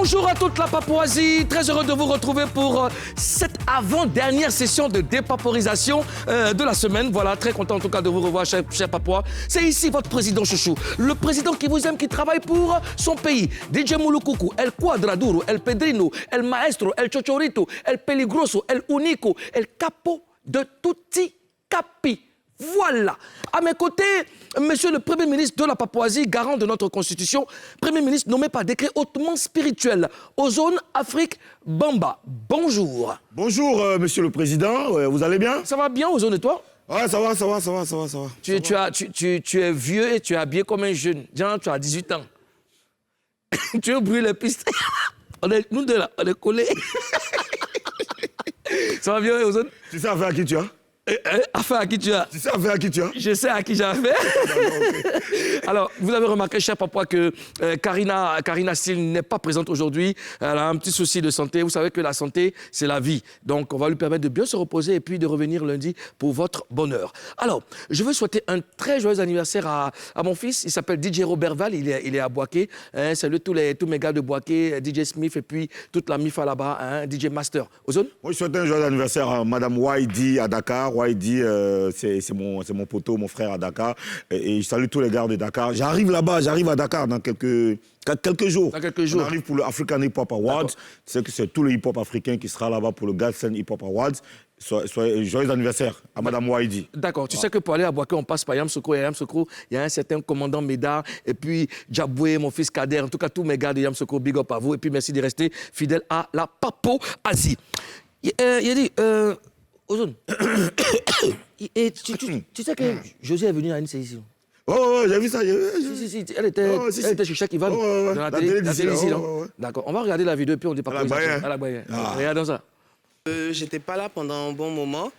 Bonjour à toute la Papouasie, très heureux de vous retrouver pour cette avant-dernière session de dépaporisation de la semaine. Voilà, très content en tout cas de vous revoir, cher Papouas. C'est ici votre président chouchou, le président qui vous aime, qui travaille pour son pays. DJ Mulukuku, El Quadraduro, El Pedrino, El Maestro, El Chochorito, El Peligroso, El Unico, El Capo de Tutti Capi. Voilà. À mes côtés, monsieur le Premier ministre de la Papouasie, garant de notre Constitution, Premier ministre nommé par décret hautement spirituel, Ozone Afrique Bamba. Bonjour. Bonjour, monsieur le Président. Vous allez bien? Ça va bien, Ozone, et toi? Ouais, ça va. Tu es vieux et tu es habillé comme un jeune. Genre, tu as 18 ans. Tu veux brûler les pistes. Nous deux là, on est collés. Ça va bien, Ozone? Tu sais affaire à qui tu as? Affaire à qui tu as? Tu sais affaire à qui tu as? Je sais à qui j'ai affaire. Alors, vous avez remarqué, cher papa, que Karina Steele n'est pas présente aujourd'hui. Elle a un petit souci de santé. Vous savez que la santé, c'est la vie. Donc, on va lui permettre de bien se reposer et puis de revenir lundi pour votre bonheur. Alors, je veux souhaiter un très joyeux anniversaire à mon fils. Il s'appelle DJ Robert Val. Il est à Boaké. Salut tous mes gars de Boaké, DJ Smith et puis toute la MIFA là-bas, DJ Master. Ozone? Moi, je souhaite un joyeux anniversaire à Madame Waidi à Dakar. Waidi, c'est mon poteau, mon frère à Dakar. Et je salue tous les gars de Dakar. J'arrive à Dakar dans quelques jours. Dans quelques jours. On arrive pour le African Hip Hop Awards. C'est tout le hip hop africain qui sera là-bas pour le Galsen Hip Hop Awards. Joyeux anniversaire à Madame Waidi. D'accord. Tu sais que pour aller à Boaké, on passe par Yamsoukro. Et à Yamsoukro, il y a un certain commandant Médard. Et puis Djaboué, mon fils Kader. En tout cas, tous mes gars de Yamsoukro, big up à vous. Et puis merci de rester fidèle à la Papouasie. Il a dit... Ozone, tu sais que Josie est venue à NC ici. Oh, j'ai vu ça. Si. Elle était chez Cheikh Ivan dans la télé d'ici. D'accord, on va regarder la vidéo et puis on dit pas à la Bayen. Regardons ça. J'étais pas là pendant un bon moment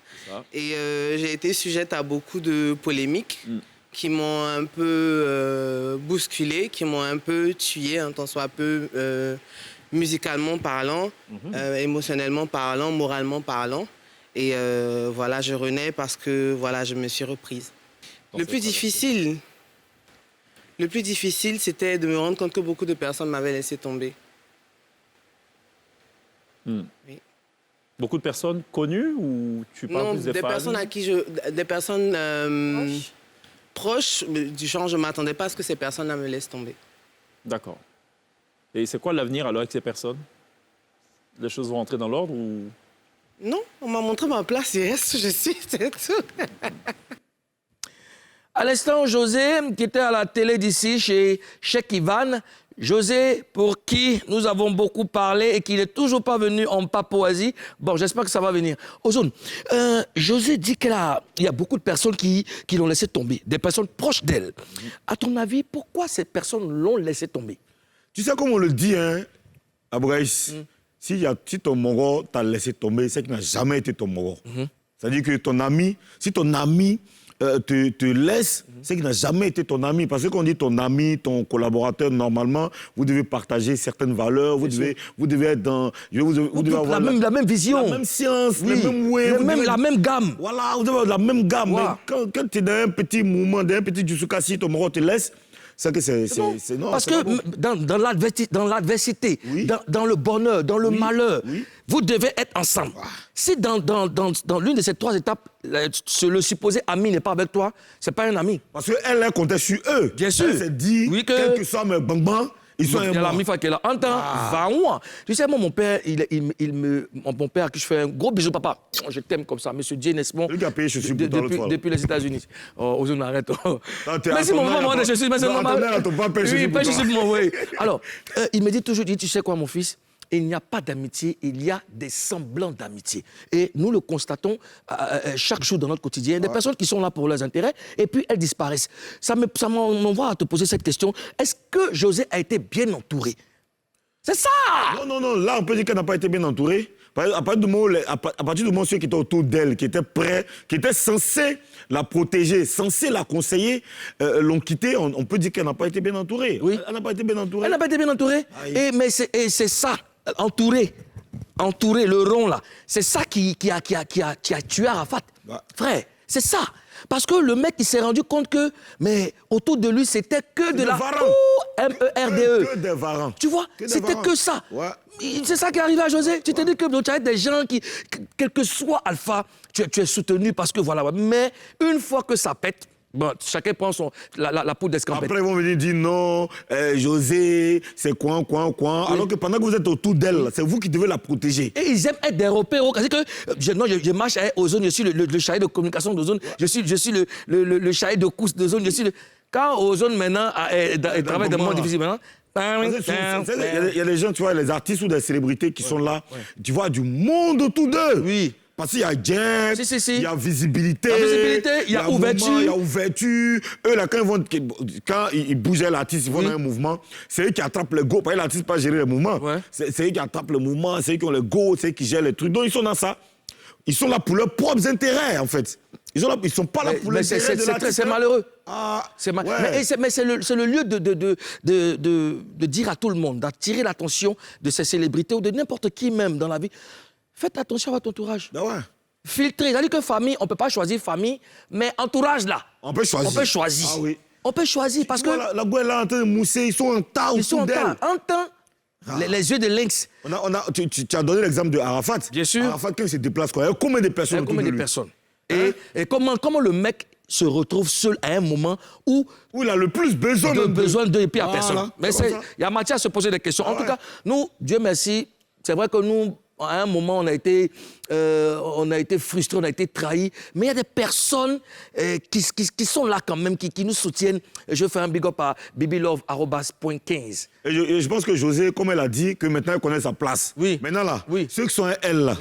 et j'ai été sujette à beaucoup de polémiques qui m'ont un peu bousculée, qui m'ont un peu tuée, tant soit peu musicalement parlant, émotionnellement parlant, moralement parlant. Et voilà, je renais parce que voilà, je me suis reprise. Le plus difficile, c'était de me rendre compte que beaucoup de personnes m'avaient laissé tomber. Oui. Beaucoup de personnes connues ou tu parles plus des fans? Personnes à qui des personnes proches, du genre je ne m'attendais pas à ce que ces personnes-là me laissent tomber. D'accord. Et c'est quoi l'avenir alors avec ces personnes? Les choses vont entrer dans l'ordre ou... Non, on m'a montré ma place, il reste où je suis, c'est tout. À l'instant, José, qui était à la télé d'ici, chez Cheikh Ivan, José, pour qui nous avons beaucoup parlé et qui n'est toujours pas venu en Papouasie. Bon, j'espère que ça va venir. Ozone, José dit qu'il y a beaucoup de personnes qui l'ont laissé tomber, des personnes proches d'elle. À ton avis, pourquoi ces personnes l'ont laissé tomber? Tu sais comment on le dit, hein, Abougaïs? Si ton moro t'a laissé tomber, c'est qu'il n'a jamais été ton moro. C'est-à-dire que ton ami, si ton ami te laisse, c'est qu'il n'a jamais été ton ami. Parce que quand on dit ton ami, ton collaborateur, normalement, vous devez partager certaines valeurs, vous devez être dans... Vous devez avoir la même vision. La même science, les mêmes way. La même gamme. Voilà, vous devez avoir la même gamme. Wow. Mais quand tu es dans un petit mouvement, dans un petit jusukasi, ton moro te laisse, c'est que c'est non. Parce que dans l'adversité, dans le bonheur, dans le malheur, vous devez être ensemble. Si dans l'une de ces trois étapes, le supposé ami n'est pas avec toi, c'est pas un ami. Parce qu'elle comptait sur eux. Bien sûr. Elle s'est dit, quel que soit mes bang-bang, ils sont il y a la MIFA qui est là. Entends, va moi. Tu sais, moi, mon père, mon père à qui je fais un gros bisou, papa. Je t'aime comme ça, monsieur Dieu Nesmond. Lui qui a payé chaussures pour l'autre fois. Depuis les États-Unis. Oh, Ozone, arrête. Merci, mon maman, je suis. Merci, maman. Oui, pas chaussures pour moi, oui. Alors, il me dit toujours, tu sais quoi, mon fils? Il n'y a pas d'amitié, il y a des semblants d'amitié. Et nous le constatons chaque jour dans notre quotidien. Des personnes qui sont là pour leurs intérêts et puis elles disparaissent. Ça m'envoie à te poser cette question. Est-ce que José a été bien entouré? C'est ça! Non. Là, on peut dire qu'elle n'a pas été bien entourée. À partir du moment où ceux qui étaient autour d'elle, qui étaient prêts, qui étaient censés la protéger, censés la conseiller, l'ont quittée, on peut dire qu'elle n'a pas été bien entourée. Oui. Elle n'a pas été bien entourée. Elle n'a pas été bien entourée. Mais c'est ça, entouré, le rond là. C'est ça qui a tué Arafat. Frère, c'est ça. Parce que le mec, il s'est rendu compte que, mais autour de lui, c'était que de la... O-M-E-R-D-E. Que des varans. Tu vois, Que des c'était varans. que ça. Ouais. C'est ça qui est arrivé à José. Tu te dis que tu as des gens qui, quel que soit Alpha, tu es soutenu parce que voilà. Mais une fois que ça pète, bon, chacun prend la poudre d'escampette. Après, ils vont venir dire non, José, c'est quoi. Alors que pendant que vous êtes autour d'elle, c'est vous qui devez la protéger. Et ils aiment être des repères. C'est-à-dire que je marche à Ozone, je suis le chargé de communication d'Ozone, je suis le chargé de course d'Ozone, Quand Ozone maintenant travaille de monde difficile maintenant. Il y a des gens, tu vois, les artistes ou des célébrités qui sont là, tu vois, du monde autour d'eux. Oui. Parce qu'il y a jet, Si. il y a visibilité, Il y a ouverture. mouvement, il y a ouverture. Eux, là, quand ils bougeaient l'artiste, ils vont dans un mouvement, c'est eux qui attrapent le go. Parce que l'artiste ne peut pas gérer les mouvements. Ouais. C'est eux qui attrapent le mouvement, c'est eux qui ont le go, c'est eux qui gèrent les trucs. Donc, ils sont dans ça. Ils sont là pour leurs propres intérêts, en fait. Ils ne sont pas là pour l'intérêt de l'artiste. C'est malheureux. Ah, Mais c'est le lieu de dire à tout le monde, d'attirer l'attention de ces célébrités ou de n'importe qui même dans la vie. Faites attention à votre entourage. Ben ouais. Filtrez. C'est-à-dire que famille, on ne peut pas choisir famille, mais entourage là. On peut choisir. On peut choisir. Ah oui. On peut choisir parce que... La gueule là en train de mousser, ils sont en tas Ils sont autour d'elle. en temps. Les yeux de lynx. Tu as donné l'exemple de Arafat. Bien sûr. Arafat, quand il se déplace, quoi, il y a combien de personnes autour Combien de de lui? personnes? Et comment le mec se retrouve seul à un moment où Où il a le plus besoin de et puis à Voilà, personne. Mais c'est comme ça. il y a matière à se poser des questions. En tout Ouais. cas, nous, Dieu merci, c'est vrai que nous, à un moment, on a été frustrés, on a été trahis. Mais il y a des personnes qui sont là quand même, qui nous soutiennent. Je fais un big up à bibylove@.15. Et je pense que José, comme elle a dit, que maintenant elle connaît sa place. Oui. Maintenant là, Oui. ceux qui sont à elle là,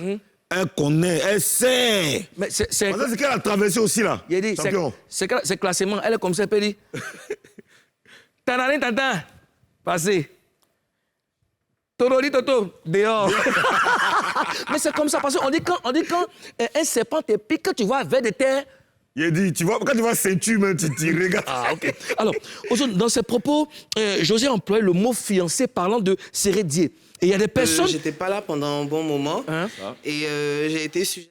elle connaît, elle sait. Mais c'est Maintenant, c'est qu'elle a traversé aussi là. il a dit, Champion. c'est classement. Elle est comme ça, elle peut dire. Tanane, tata, passez. Toroli, toto, dehors. Mais c'est comme ça, parce qu'on dit quand un serpent te pique, quand tu vois un ver de terre. Il a dit, tu vois, quand tu vois ceinture, même, tu regardes. Ah, ok. Alors, dans ses propos, José a employé le mot fiancé parlant de Sérédier. Et il y a des personnes. J'étais pas là pendant un bon moment. Hein? Et j'ai été sujet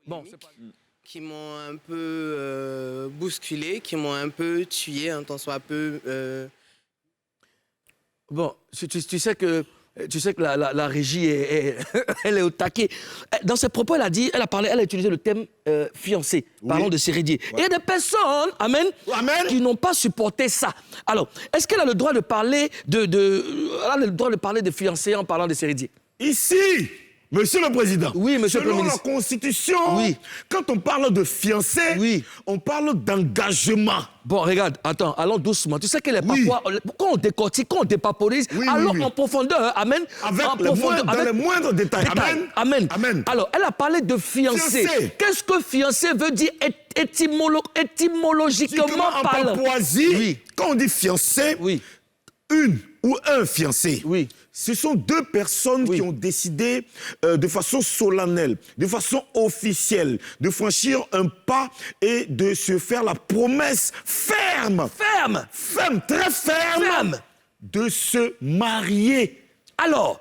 Bon, c'est pas... qui m'ont un peu bousculé, qui m'ont un peu tué, un tant soit peu. Bon, tu sais que la régie elle est au taquet. Dans ses propos, elle a utilisé le thème fiancé, parlant de Sérédier. Et il y a des personnes, amen, qui n'ont pas supporté ça. Alors, est-ce qu'elle a le droit de parler de fiancé en parlant de Sérédier? Ici, Monsieur le Président. Oui, monsieur le selon Premier ministre. la Constitution, Oui. quand on parle de fiancé, Oui. on parle d'engagement. Bon, regarde, attends, allons doucement. Tu sais que les Papouas, quand on décortique, quand on dépaporise, allons en profondeur, amen. Avec en les dans les moindres détails. Amen. Amen. Alors, elle a parlé de fiancé. Fiancé. Qu'est-ce que fiancé veut dire étymologiquement En parlant? Papouasie, Oui. quand on dit fiancé, Oui. une ou un fiancé. Oui. Ce sont deux personnes qui ont décidé de façon solennelle, de façon officielle, de franchir un pas et de se faire la promesse ferme, très ferme, de se marier. Alors,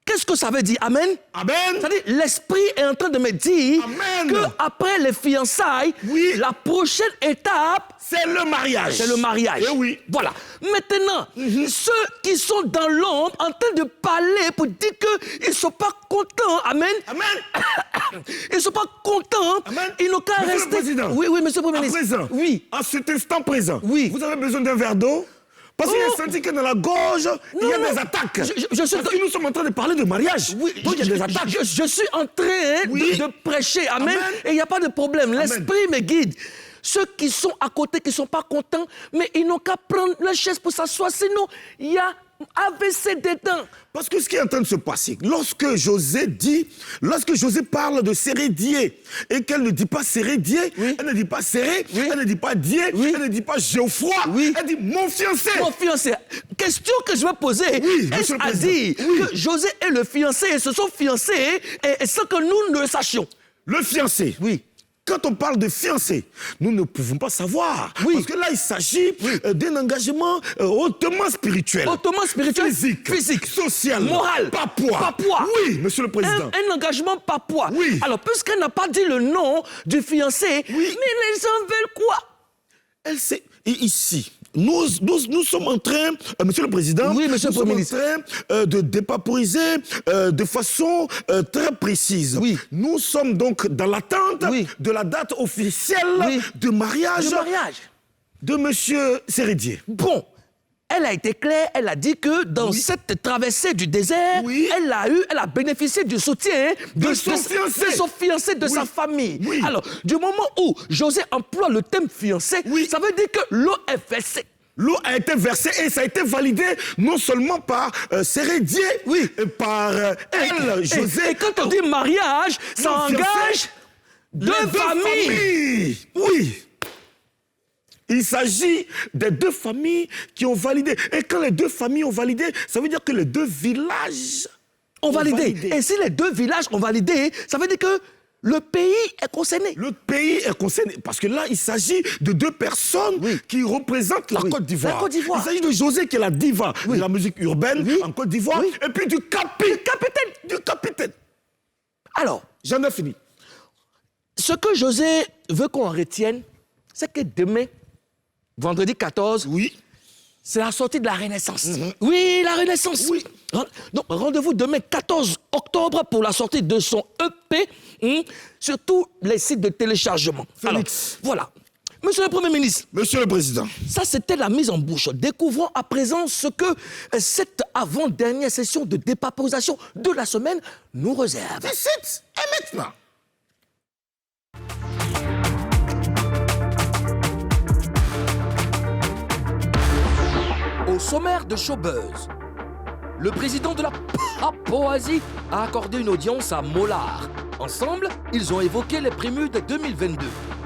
qu'est-ce que ça veut dire? Amen. Amen. C'est-à-dire, l'esprit est en train de me dire Amen. qu'après les fiançailles, Oui. la prochaine étape, C'est le mariage. c'est le mariage. Eh oui. Voilà. Maintenant, ceux qui sont dans l'ombre en train de parler pour dire qu'ils ne sont pas contents, amen. Amen. Ils ne sont pas contents. Amen. Ils n'ont qu'à Monsieur le rester. Président. Oui, monsieur le Premier À ministre. présent, Oui. à cet instant présent, Oui. vous avez besoin d'un verre d'eau? Parce qu'il est senti que dans la gorge, il y a non. des attaques. Je suis Parce que nous sommes en train de parler de mariage. Oui, Donc il y a des attaques. Je suis en train de prêcher. Amen. Amen. Et il n'y a pas de problème. L'esprit me guide. Ceux qui sont à côté, qui ne sont pas contents, mais ils n'ont qu'à prendre la chaise pour s'asseoir. Sinon, il y a AVC dedans. Parce que ce qui est en train de se passer, lorsque José parle de Sérédier, et qu'elle ne dit pas Sérédier, elle ne dit pas Séré, elle ne dit pas Dié, elle ne dit pas Geoffroy, elle dit mon fiancé. Mon fiancé. Question que je vais poser. Est-ce monsieur le à président. dire que José est le fiancé et se sont fiancés et sans que nous ne le sachions? Le fiancé. Oui. Quand on parle de fiancé, nous ne pouvons pas savoir. Oui. Parce que là, il s'agit d'un engagement hautement spirituel. Hautement spirituel, Physique, social, moral, papouas. Oui, monsieur le président. Un engagement papouas. Oui. Alors, puisqu'elle n'a pas dit le nom du fiancé, mais les gens veulent quoi? Elle sait. Et ici, nous sommes en train, Monsieur le Président, Oui, Monsieur le nous sommes Premier en ministre. train de dépaporiser de façon très précise. Oui. Nous sommes donc dans l'attente Oui. de la date officielle Oui. de mariage Le mariage. de Monsieur Sérédier. Bon, elle a été claire, elle a dit que dans cette traversée du désert, Oui. elle a bénéficié du soutien De son fiancé. de son fiancé, de sa famille. Oui. Alors, du moment où José emploie le thème fiancé, Oui. ça veut dire que l'eau est versée. L'eau a été versée et ça a été validé non seulement par Sérédier, Oui. et par elle, José. Et quand on dit mariage, ça Non, fiancé, engage deux les familles. Oui. Il s'agit des deux familles qui ont validé. Et quand les deux familles ont validé, ça veut dire que les deux villages ont validé. validé. Et si les deux villages ont validé, ça veut dire que le pays est concerné. Le pays est concerné. Parce que là, il s'agit de deux personnes qui représentent la Côte d'Ivoire. La Côte d'Ivoire. Il s'agit de José, qui est la diva de la musique urbaine Oui. en Côte d'Ivoire. Oui. Et puis du capitaine. Du capitaine. Alors, J'en ai fini. ce que José veut qu'on retienne, c'est que demain, vendredi 14, Oui. c'est la sortie de la Renaissance. Oui, la Renaissance. Oui. Donc, rendez-vous demain 14 octobre pour la sortie de son EP sur tous les sites de téléchargement. Félix. Alors, voilà. Monsieur le Premier ministre, Monsieur le Président. ça c'était la mise en bouche. Découvrons à présent ce que cette avant-dernière session de dépaporisation de la semaine nous réserve. Félicite. Et maintenant. Au sommaire de Showbuzz, le président de la Papouasie a accordé une audience à Mollard. Ensemble, ils ont évoqué les Prémudes 2022.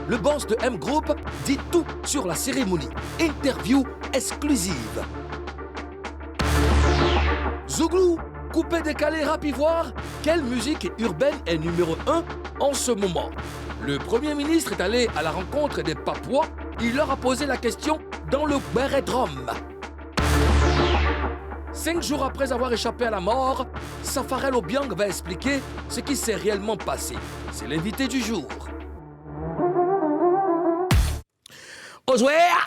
Le boss de M Group dit tout sur la cérémonie. Interview exclusive. Zouglou, coupé, décalé, rap ivoire, quelle musique urbaine est numéro 1 en ce moment? Le Premier ministre est allé à la rencontre des Papouas. Il leur a posé la question dans le Bérédrome. 5 jours après avoir échappé à la mort, Safarel Obiang va expliquer ce qui s'est réellement passé. C'est l'invité du jour. Oswea!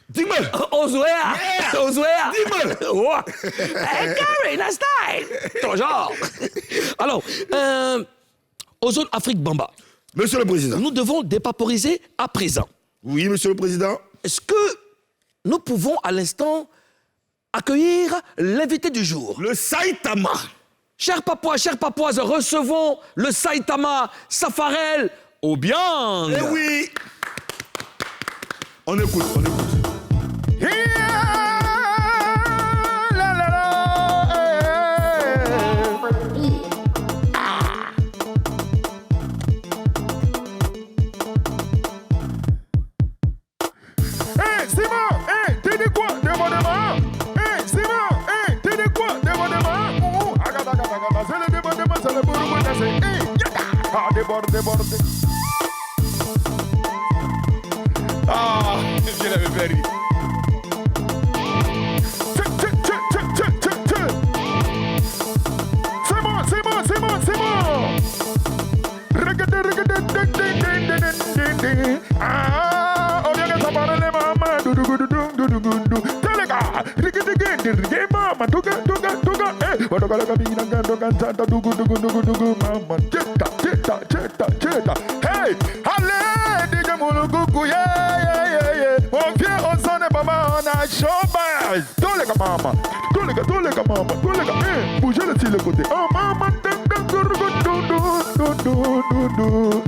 Dis-moi. Oswea! Oswea! Dis-moi. Ouais. Hey, Gary, nice time! Toujours! Alors, aux zones Afrique Bamba, Monsieur le Président. nous devons dépaporiser à présent. Oui, Monsieur le Président. Est-ce que nous pouvons à l'instant accueillir l'invité du jour? Le Saitama. Chers Papouas, chères Papouases, recevons le Saitama Safarel Obiang. Eh oui. On écoute, on écoute. Hey, Simon! Hey, t'es dit quoi? Débordement! Hey, Simon! Hey, t'es dit quoi? Débordement! Agada, c'est le débordement, c'est le bourreau, c'est... Hey, yaka! Ah, déborde. Ah, je l'avais fait rire. C'est bon! Regardez, ah, on vient de s'apparer les mamans. Hey, allez, DJ Moulou, yeah. On vient, on sonne, maman, on a chômage. Tous les gars, maman. Bougez le style côté. Oh, maman,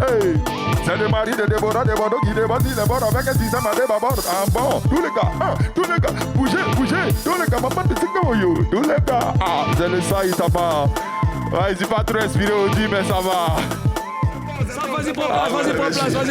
hey, c'est le mari de Déborah, qui débat, il est mort avec un système à débat. Ah bon, tous les gars, bougez, tous les gars, maman, tous les gars, ah, c'est le Saitama. Ouais, j'ai pas trop respiré au dit, mais ça va. Vas-y,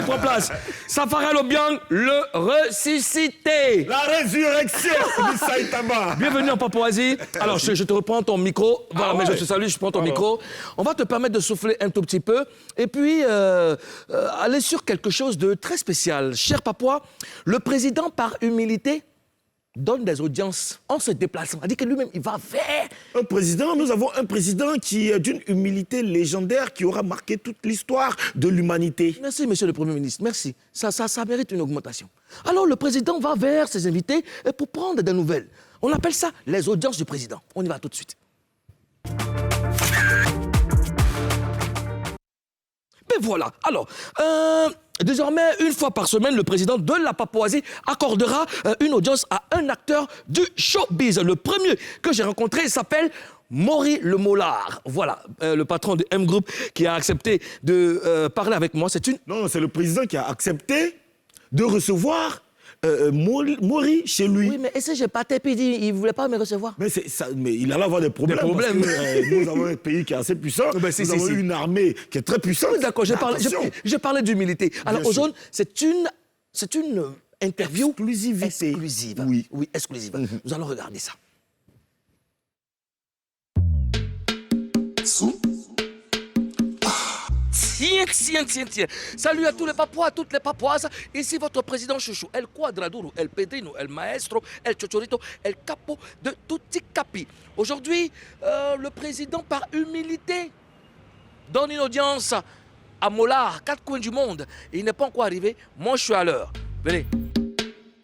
prends place. Safarel Obiang, le ressuscité. La résurrection du Saitama. Bienvenue en Papouasie. Alors, je te reprends ton micro. Voilà, mais je te salue, je prends ton micro. On va te permettre de souffler un tout petit peu. Et puis, aller sur quelque chose de très spécial. Cher Papouas, le président, par humilité, donne des audiences en se déplaçant. Il dit que lui-même, il va vers... Un président, nous avons un président qui est d'une humilité légendaire qui aura marqué toute l'histoire de l'humanité. Merci, monsieur le Premier ministre, merci. Ça mérite une augmentation. Alors, le président va vers ses invités pour prendre des nouvelles. On appelle ça les audiences du président. On y va tout de suite. Mais voilà. Alors, désormais, une fois par semaine, le président de la Papouasie accordera une audience à un acteur du showbiz. Le premier que j'ai rencontré s'appelle Maury Le Mollard. Voilà, le patron de M Group qui a accepté de parler avec moi. Non, c'est le président qui a accepté de recevoir Maury chez lui. Oui, mais est-ce que j'ai pas été puis il ne voulait pas me recevoir? Mais il allait avoir des problèmes. Parce que, nous avons un pays qui est assez puissant. Nous avons une armée qui est très puissante. Oui, d'accord, j'ai parlé d'humilité. Alors, Ozone, c'est une interview exclusive. Oui, exclusive. Nous allons regarder ça. Tiens. Salut à tous les Papouas, à toutes les Papouases. Ici votre président chouchou, El Quadraduro, El Pedrino, El Maestro, El Chochorito, El Capo de Tutti Capi. Aujourd'hui, le président, par humilité, donne une audience à Mollard, 4 coins du monde. Et il n'est pas encore arrivé. Moi, je suis à l'heure. Venez.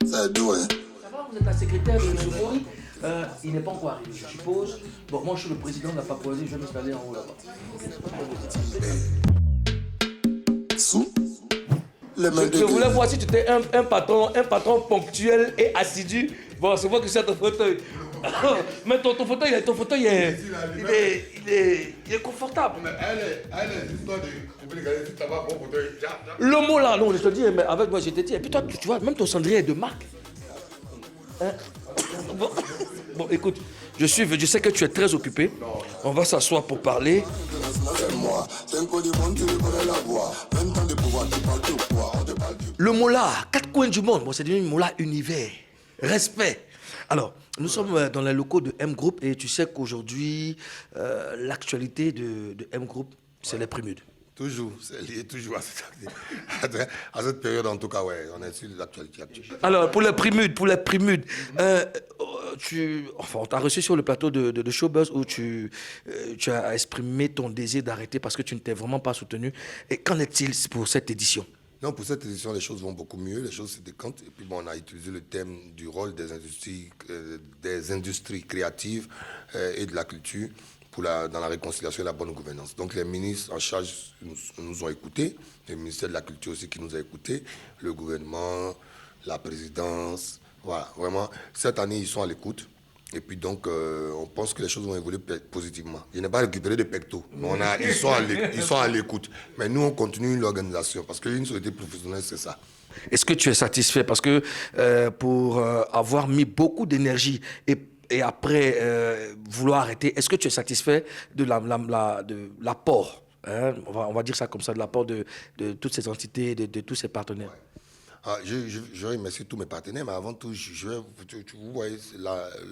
C'est doux, hein? Ça va, vous êtes la secrétaire de M. Maury. Il n'est pas encore arrivé, je suppose. Bon, moi, je suis le président de la Papouasie. Je vais m'installer en haut là-bas. Sous les mains de Je voulais voir si tu étais un patron ponctuel et assidu. Bon, c'est moi qui suis à ton fauteuil. Mais ton fauteuil, il est confortable. Mais elle est l'histoire de tabac pour fauteuil. Le mot là, non, je te dis, mais avec moi, je t'ai dit. Et puis toi, tu vois, même ton cendrier est de marque. Hein? Bon, écoute, je sais que tu es très occupé. On va s'asseoir pour parler. Le Mollard, 4 coins du monde. Bon, c'est devenu Mollard univers. Respect. Alors, nous sommes dans les locaux de M Group et tu sais qu'aujourd'hui, l'actualité de M Group, c'est les prémudes. Toujours, c'est lié toujours à cette période, en tout cas, ouais, on est sur l'actualité actuelle. Alors, pour les prémudes, on t'a reçu sur le plateau de Showbuzz où tu as exprimé ton désir d'arrêter parce que tu ne t'es vraiment pas soutenu. Et qu'en est-il pour cette édition? Non, pour cette édition, les choses vont beaucoup mieux, les choses se décantent. Et puis, bon, on a utilisé le thème du rôle des industries créatives et de la culture dans la réconciliation et la bonne gouvernance. Donc, les ministres en charge nous ont écoutés, le ministère de la Culture aussi qui nous a écoutés, le gouvernement, la présidence. Voilà, vraiment, cette année, ils sont à l'écoute. Et puis donc, on pense que les choses vont évoluer positivement. Je n'ai pas récupéré de pectos. Ils sont à l'écoute. Mais nous, on continue l'organisation parce qu'une société professionnelle, c'est ça. Est-ce que tu es satisfait? Parce que pour avoir mis beaucoup d'énergie et après vouloir arrêter, est-ce que tu es satisfait de l'apport, hein? On va dire ça comme ça, de l'apport de toutes ces entités, de tous ces partenaires? Ah, je remercie tous mes partenaires, mais avant tout, vous voyez,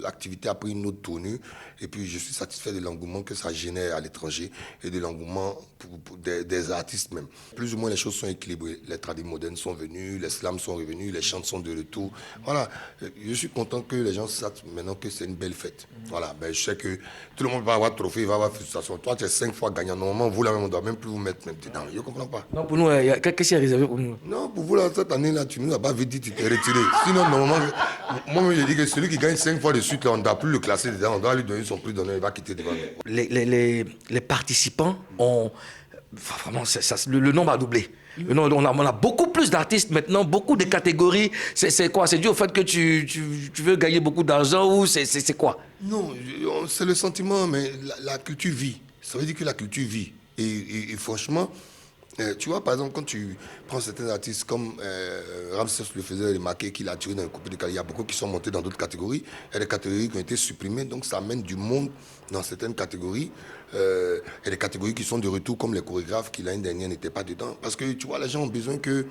l'activité a pris une autre tournure. Et puis, je suis satisfait de l'engouement que ça génère à l'étranger et de l'engouement des artistes même. Plus ou moins, les choses sont équilibrées. Les tradis modernes sont venus, les slams sont revenus, les chants sont de retour. Voilà, je suis content que les gens sachent maintenant que c'est une belle fête. Voilà, je sais que tout le monde va avoir trophée, va avoir frustration. Toi, tu es 5 fois gagnant. Normalement, vous, là, on ne doit même plus vous mettre même dedans. Je ne comprends pas. Non, pour nous, qu'est-ce qui est réservé pour nous? Non, pour vous, là, cette année-là, tu nous as pas vite dit que tu t'es retiré. Sinon, normalement, moi, je dis que celui qui gagne 5 fois de suite, là, on ne doit plus le classer dedans. On doit lui donner son prix d'honneur, il va quitter devant nous. Les participants ont... Vraiment, le nombre a doublé. On a beaucoup plus d'artistes maintenant, beaucoup de catégories. C'est quoi? C'est dû au fait que tu veux gagner beaucoup d'argent ou c'est quoi? Non, c'est le sentiment, mais la culture vit. Ça veut dire que la culture vit. Et franchement... tu vois, par exemple, quand tu prends certains artistes comme Ramsès le faisait remarquer qu'il a tiré dans le coupé de carrière, il y a beaucoup qui sont montés dans d'autres catégories. Il y a des catégories qui ont été supprimées, donc ça amène du monde dans certaines catégories. Il y a des catégories qui sont de retour, comme les chorégraphes qui l'année dernière n'étaient pas dedans. Parce que, tu vois, les gens ont besoin que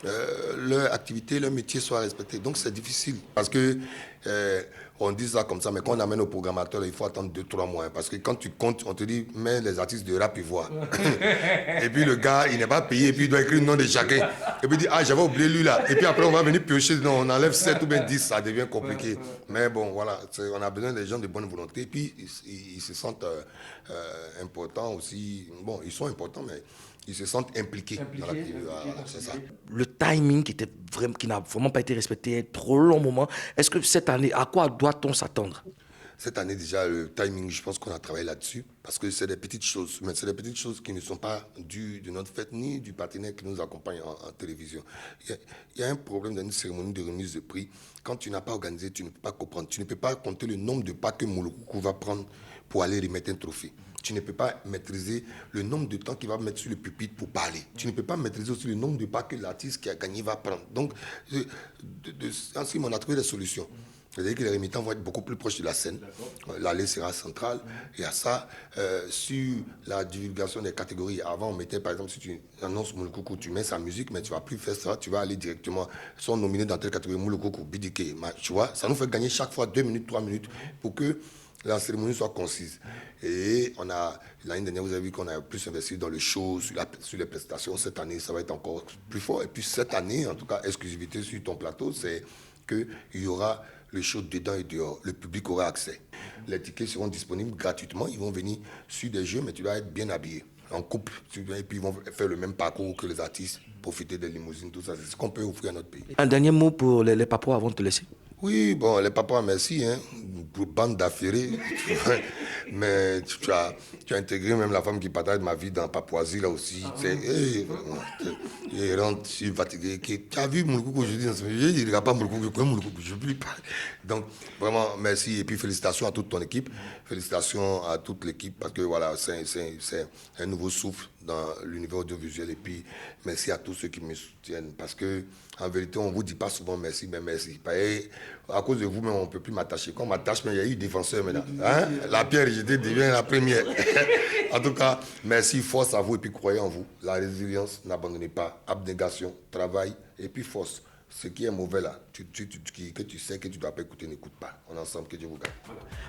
leur activité, leur métier soit respecté. Donc c'est difficile parce que on dit ça comme ça, mais quand on amène au programmateur, il faut attendre 2-3 mois. Parce que quand tu comptes, on te dit, mais les artistes de rap, ils voient. Et puis le gars, il n'est pas payé, et puis il doit écrire le nom de chacun. Et puis il dit, ah, j'avais oublié lui là. Et puis après, on va venir piocher, non, on enlève 7 ou bien 10, ça devient compliqué. Mais bon, voilà, on a besoin des gens de bonne volonté. Et puis ils se sentent importants aussi. Bon, ils sont importants, mais ils se sentent impliqués dans l'activité. Voilà, c'est ça. Le timing qui n'a vraiment pas été respecté un trop long moment. Est-ce que cette année, à quoi doit-on s'attendre? Cette année déjà, le timing, je pense qu'on a travaillé là-dessus parce que c'est des petites choses, mais c'est des petites choses qui ne sont pas dues de notre fête ni du partenaire qui nous accompagne en télévision. Il y a un problème dans une cérémonie de remise de prix. Quand tu n'as pas organisé, tu ne peux pas comprendre. Tu ne peux pas compter le nombre de pas que Moulokoukou va prendre pour aller remettre un trophée. Tu ne peux pas maîtriser le nombre de temps qu'il va mettre sur le pupitre pour parler. Tu ne peux pas maîtriser aussi le nombre de pas que l'artiste qui a gagné va prendre. Donc, ainsi, on a trouvé des solutions. C'est-à-dire que les remettants vont être beaucoup plus proches de la scène. L'allée sera centrale. Et à ça, sur la divulgation des catégories, avant on mettait, par exemple, si tu annonces Moulokoukou, tu mets sa musique, mais tu ne vas plus faire ça, tu vas aller directement, sont nominés dans telle catégorie, Moulokoukou, Bidike, tu vois, ça nous fait gagner chaque fois 2 minutes, 3 minutes pour que la cérémonie soit concise. Et l'année dernière, vous avez vu qu'on a plus investi dans le show, sur les prestations. Cette année, ça va être encore plus fort. Et puis cette année, en tout cas, exclusivité sur ton plateau, c'est qu'il y aura le show dedans et dehors. Le public aura accès. Les tickets seront disponibles gratuitement. Ils vont venir sur des jeux, mais tu dois être bien habillé, en couple. Et puis ils vont faire le même parcours que les artistes, profiter des limousines, tout ça. C'est ce qu'on peut offrir à notre pays. Un dernier mot pour les Papouas avant de te laisser. Oui, bon, les papas, merci, hein, pour bande d'affairés. Mais tu as intégré même la femme qui partage ma vie dans Papouasie, là aussi. Il rentre, je suis fatigué. Tu as vu Moulokoukou aujourd'hui? Je ne dirai pas Moulokoukou, je ne veux plus parler. Donc, vraiment, merci. Et puis, félicitations à toute ton équipe. Félicitations à toute l'équipe, parce que voilà, c'est un nouveau souffle dans l'univers audiovisuel. Et puis, merci à tous ceux qui me soutiennent. Parce que, en vérité, on ne vous dit pas souvent merci, mais merci. À cause de vous, même, on ne peut plus m'attacher. Quand on m'attache, mais il y a eu défenseur maintenant. Hein? La pierre rejetée devient la première. En tout cas, merci, force à vous et puis croyez en vous. La résilience, n'abandonnez pas. Abnégation, travail et puis force. Ce qui est mauvais là, que tu sais que tu ne dois pas écouter, n'écoute pas. On est ensemble, que Dieu vous garde.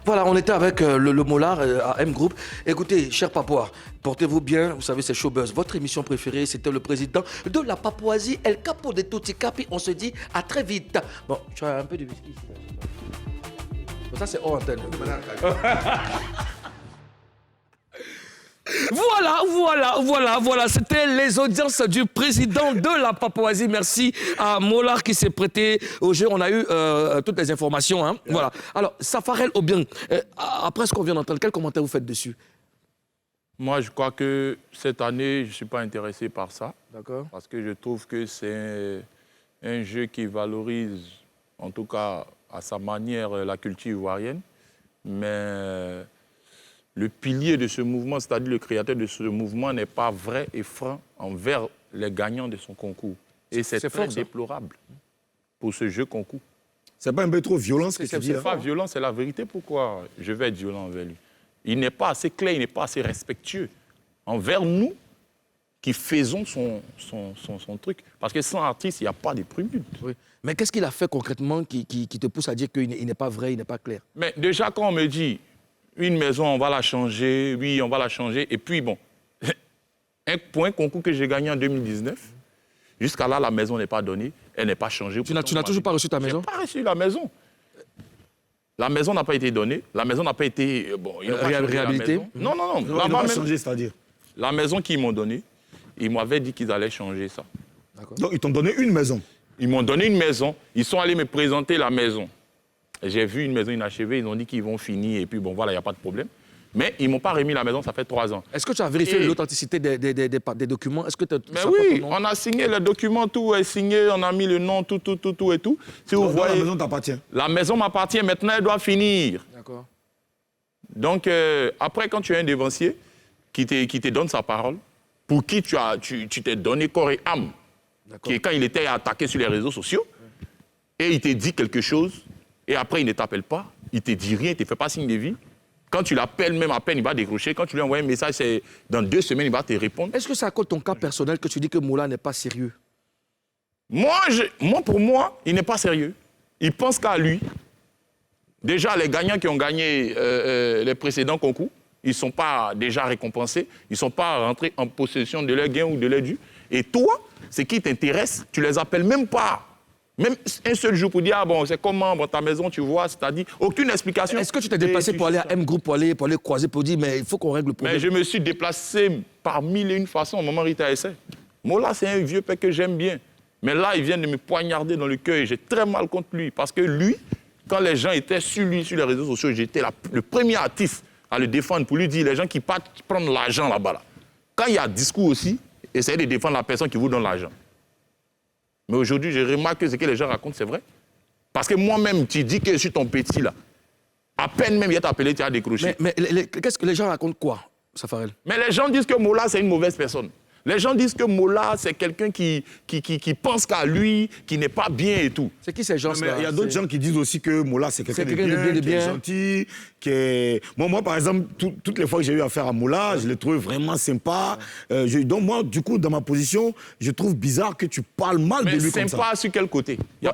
Voilà, on était avec le Molard à M Group. Écoutez, chers Papouas, portez-vous bien. Vous savez, c'est Showbuzz. Votre émission préférée, c'était le président de la Papouasie, El Capo de Tutti Capi. On se dit à très vite. Bon, tu as un peu de whisky ici. Bon, ça, c'est hors antenne. Voilà. C'était les audiences du président de la Papouasie. Merci à Molard qui s'est prêté au jeu. On a eu toutes les informations. Hein. Voilà. Alors, Safarel Obiang, après ce qu'on vient d'entendre, quel commentaire vous faites dessus? Moi, je crois que cette année, je ne suis pas intéressé par ça. D'accord. Parce que je trouve que c'est un jeu qui valorise, en tout cas à sa manière, la culture ivoirienne. Mais le pilier de ce mouvement, c'est-à-dire le créateur de ce mouvement, n'est pas vrai et franc envers les gagnants de son concours. Et c'est très déplorable pour ce jeu concours. C'est pas un peu trop violent ce que tu dis? C'est pas violent, c'est la vérité. Pourquoi je vais être violent envers lui? Il n'est pas assez clair, il n'est pas assez respectueux envers nous qui faisons son truc. Parce que sans artiste, il n'y a pas de prélude. Oui. Mais qu'est-ce qu'il a fait concrètement qui te pousse à dire qu'il n'est pas vrai, il n'est pas clair? Mais déjà, quand on me dit une maison, on va la changer, oui, on va la changer. Et puis, bon, pour un concours que j'ai gagné en 2019, jusqu'à là, la maison n'est pas donnée, elle n'est pas changée. Tu n'as toujours pas reçu ta maison? Je n'ai pas reçu la maison. La maison n'a pas été donnée, la maison n'a pas été réhabilitée. Non. Ils n'ont changé, c'est-à-dire? La maison qu'ils m'ont donnée, ils m'avaient dit qu'ils allaient changer ça. Donc, ils t'ont donné une maison? Ils m'ont donné une maison, ils sont allés me présenter la maison. J'ai vu une maison inachevée, ils ont dit qu'ils vont finir, et puis bon, voilà, il n'y a pas de problème. Mais ils ne m'ont pas remis la maison, ça fait 3 ans. Est-ce que tu as vérifié l'authenticité des documents? Est-ce que mais oui, on a signé les documents, tout est signé, on a mis le nom, tout et tout. Si vous voyez, la maison t'appartient? La maison m'appartient, maintenant elle doit finir. D'accord. Donc, après, quand tu as un dévancier qui te donne sa parole, pour qui tu t'es donné corps et âme, qui, quand il était attaqué sur les réseaux sociaux, et il te dit quelque chose, et après il ne t'appelle pas, il ne te dit rien, il ne te fait pas signe de vie. Quand tu l'appelles, même à peine, il va décrocher. Quand tu lui envoies un message, c'est dans 2 semaines, il va te répondre. Est-ce que c'est à cause de ton cas personnel que tu dis que Moula n'est pas sérieux? Pour moi, il n'est pas sérieux. Il pense qu'à lui. Déjà, les gagnants qui ont gagné les précédents concours, ils ne sont pas déjà récompensés. Ils ne sont pas rentrés en possession de leurs gains ou de leurs dûs. Et toi, ce qui t'intéresse, tu ne les appelles même pas. Même un seul jour pour dire, ah bon, c'est comment, bon, ta maison, tu vois, c'est-à-dire, aucune explication. Est-ce que tu t'es déplacé pour aller à M Group, pour aller croiser, pour dire, mais il faut qu'on règle le problème? Mais je me suis déplacé par mille et une façons au moment où Rita essaie. Mola, c'est un vieux père que j'aime bien. Mais là, il vient de me poignarder dans le cœur et j'ai très mal contre lui. Parce que lui, quand les gens étaient sur lui, sur les réseaux sociaux, j'étais le premier artiste à le défendre pour lui dire, les gens qui partent prendre l'argent là-bas. Là. Quand il y a discours aussi, essayez de défendre la personne qui vous donne l'argent. Mais aujourd'hui, je remarque que ce que les gens racontent, c'est vrai. Parce que moi-même, tu dis que je suis ton petit, là. À peine même, il t'a appelé, tu as décroché. Mais qu'est-ce que les gens racontent quoi, Safarel? Mais les gens disent que Mola, c'est une mauvaise personne. Les gens disent que Mola, c'est quelqu'un qui pense qu'à lui, qui n'est pas bien et tout. C'est qui ces gens-là? Il y a d'autres gens qui disent aussi que Mola, c'est quelqu'un de bien, qui est gentil, qui est... Moi, par exemple, toutes les fois que j'ai eu affaire à Mola, je l'ai trouvé vraiment sympa. Donc moi, du coup, dans ma position, je trouve bizarre que tu parles mal de lui comme ça. Sympa sur quel côté? Mais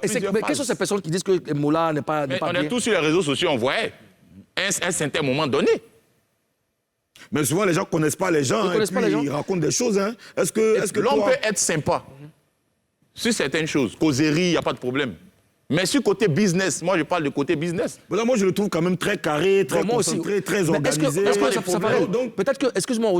quelles sont ces personnes qui disent que Mola n'est pas bien? On est tous sur les réseaux sociaux, on voyait un certain moment donné. Mais souvent, les gens ne connaissent pas les gens. Ils racontent des choses. Hein. Est-ce que l'homme peut être sympa sur certaines choses. Causerie, il n'y a pas de problème. Mais sur le côté business, moi je parle de côté business. Moi je le trouve quand même très carré, très concentré, très organisé. Peut-être que, excuse-moi,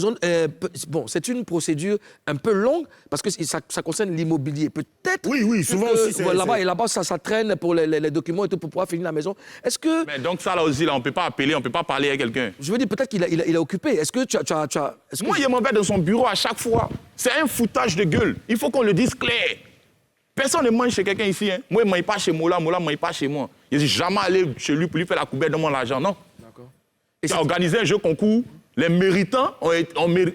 bon, c'est une procédure un peu longue parce que ça concerne l'immobilier. Peut-être. Oui, souvent aussi. Là-bas, ça traîne pour les documents et tout pour pouvoir finir la maison. Est-ce que. Mais donc ça là aussi, là, on ne peut pas appeler, on ne peut pas parler à quelqu'un. Je veux dire, peut-être qu'il est occupé. Est-ce que tu as. Moi, il m'en va dans son bureau à chaque fois. C'est un foutage de gueule. Il faut qu'on le dise clair. Personne ne mange chez quelqu'un ici. Hein. Moi, je ne mange pas chez Mola, Mola ne mange pas chez moi. Je ne suis jamais allé chez lui pour lui faire la coubette de mon argent, non. D'accord. Tu as organisé un jeu concours, les méritants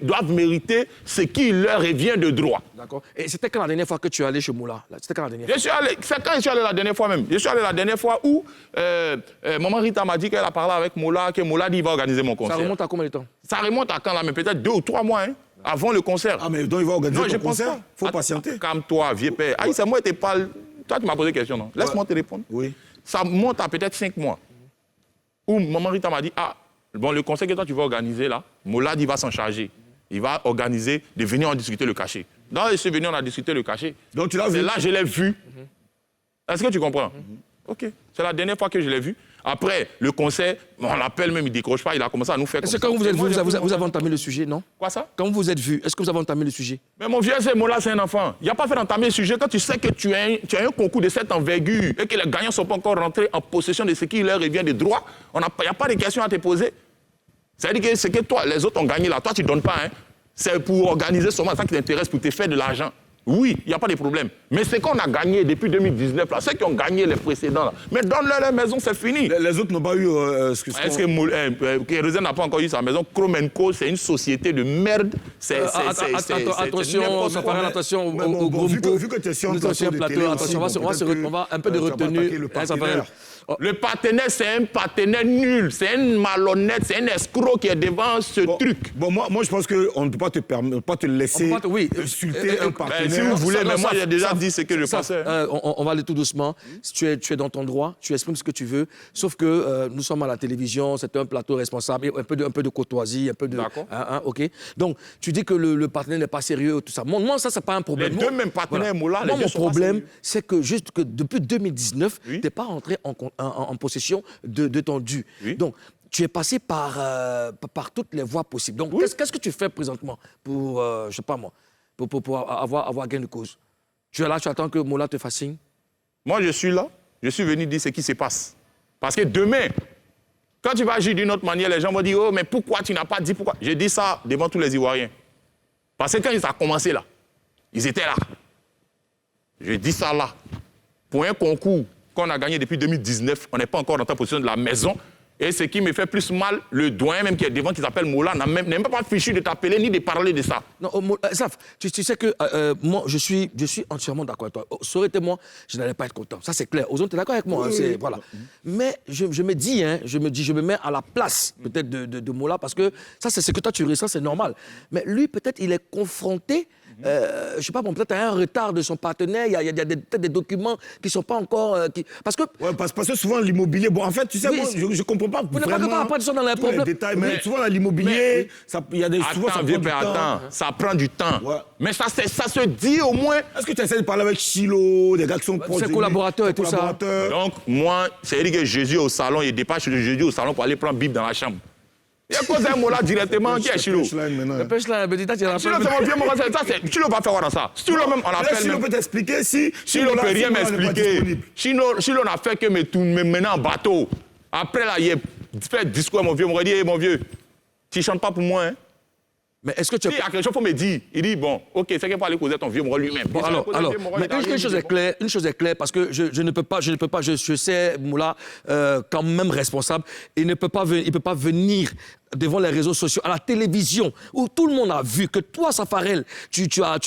doivent mériter ce qui leur revient de droit. D'accord. Et c'était quand la dernière fois que tu es allé chez Mola? C'était quand la dernière fois? C'est quand je suis allé la dernière fois même. Je suis allé la dernière fois où maman Rita m'a dit qu'elle a parlé avec Mola, que Mola dit qu'il va organiser mon concert. Ça remonte à combien de temps? Ça remonte à quand là? Mais peut-être 2 ou 3 mois, hein. Avant le concert. Ah, mais donc il va organiser le concert? Il faut patienter. Calme-toi, vieux père. Ah, c'est moi qui te parle. Toi, tu m'as posé une question, non? Laisse-moi te répondre. Oui. Ça monte à peut-être 5 mois. Où maman Rita m'a dit, ah, bon, le concert que toi, tu vas organiser là, Mola, il va s'en charger. Il va organiser de venir en discuter le cachet. Dans je suis venu, on a discuté le cachet. Donc tu l'as vu? C'est là, je l'ai vu. Est-ce que tu comprends? OK. C'est la dernière fois que je l'ai vu. Après, le concert, on l'appelle même, il ne décroche pas, il a commencé à nous faire comme ça. Est-ce que quand vous êtes vu, vous avez entamé le sujet, non? Quoi ça? Quand vous êtes vu, est-ce que vous avez entamé le sujet? Mais mon vieux, c'est Mola, c'est un enfant. Il n'y a pas fait d'entamer le sujet quand tu sais que tu as un concours de cette envergure et que les gagnants ne sont pas encore rentrés en possession de ce qui leur revient de droit. Il n'y a pas de questions à te poser. C'est-à-dire que ce que toi, les autres ont gagné là, toi, tu ne donnes pas. Hein. C'est pour organiser seulement ça qui t'intéresse, pour te faire de l'argent. Oui, il n'y a pas de problème. Mais ce qu'on a gagné depuis 2019, là, ceux qui ont gagné les précédents, là, mais donne-leur leur maison, c'est fini. Les autres n'ont pas eu... Est-ce que Kérosène n'a pas encore eu sa maison? Cromenco, c'est une société de merde. Attention, ça paraît attention au gros vu que tu es sur un plateau, attention, on va un peu de retenue. Le partenaire, c'est un partenaire nul, c'est un malhonnête, c'est un escroc qui est devant ce truc. Bon, moi, je pense qu'on ne peut pas te laisser insulter un partenaire. Si vous voulez, mais moi, j'ai déjà dit ce que je pensais. On va aller tout doucement. Tu es dans ton droit, tu exprimes ce que tu veux, sauf que nous sommes à la télévision, c'est un plateau responsable, un peu de courtoisie, un peu de... D'accord. OK. Donc, tu dis que le partenaire n'est pas sérieux, tout ça. Moi, ça, c'est pas un problème. Les deux mêmes partenaires, Mola, mon problème, c'est que juste que depuis 2019, tu n'es pas rentré en possession de ton dû. Oui. Donc, tu es passé par toutes les voies possibles. Donc, qu'est-ce que tu fais présentement pour, je ne sais pas moi, pour avoir gain de cause? Tu es là, tu attends que Mola te fasse signe? Moi, je suis là. Je suis venu dire ce qui se passe. Parce que demain, quand tu vas agir d'une autre manière, les gens vont dire, oh, mais pourquoi tu n'as pas dit pourquoi? J'ai dit ça devant tous les Ivoiriens. Parce que quand ça a commencé là, ils étaient là. Je dis ça là. Pour un concours qu'on a gagné depuis 2019, on n'est pas encore dans ta position de la maison. Et ce qui me fait plus mal, le doyen même qui est devant, qui s'appelle Mola, n'a même pas fichu de t'appeler ni de parler de ça. Non, Saf, tu sais que moi, je suis entièrement d'accord avec toi. Ça aurait été moi, je n'allais pas être content. Ça, c'est clair. Ozone, tu es d'accord avec moi, hein, voilà. Mais je me dis, je me mets à la place peut-être de Mola, parce que ça, c'est ce que toi, tu ressens, c'est normal. Mais lui, peut-être, il est confronté, je ne sais pas, peut-être à un retard de son partenaire. Il y a peut-être des documents qui ne sont pas encore... Parce que... Ouais, parce que souvent, l'immobilier... Bon, en fait, tu sais, Oui, moi, je ne comprends pas vous n'êtes pas vraiment capable de ça dans les tous les problèmes. détails, mais souvent, l'immobilier, il y a des... Souvent, ça Attends, prend vieux du père, temps. attends. Ça prend du temps. Ouais. Mais ça se dit au moins. Est-ce que tu essaies de parler avec Chilo, des gars qui sont proches de ses lui, collaborateurs et ses tout ça. collaborateurs? Donc, moi, c'est-à-dire que Jésus au salon, il dépêche de Jésus au salon pour aller prendre Bible dans la chambre. Il y a cause un mot là directement, qui est Chilo? Punchline, maintenant. Le pêche là, petit, tu Chilo, c'est mon vieux mot, Chilo va faire quoi dans ça? Chilo même, on Là, appelle Chilo même. peut t'expliquer si... Chilo ne peut rien m'expliquer. Chilo n'a fait que me mener en bateau. Après, là, il fait discours à mon vieux, il m'a dit, hey, mon vieux, tu ne chantes pas pour moi, hein? Mais est-ce que tu... Il y a quelque chose, il faut me dire. Il dit, bon, ok, c'est qu'il faut aller causer ton vieux mot lui-même. Bon, alors, mais une chose est claire, parce que je ne peux pas, je sais, Moula, quand même responsable, il ne peut pas venir devant les réseaux sociaux, à la télévision, où tout le monde a vu que toi, Safarel, tu as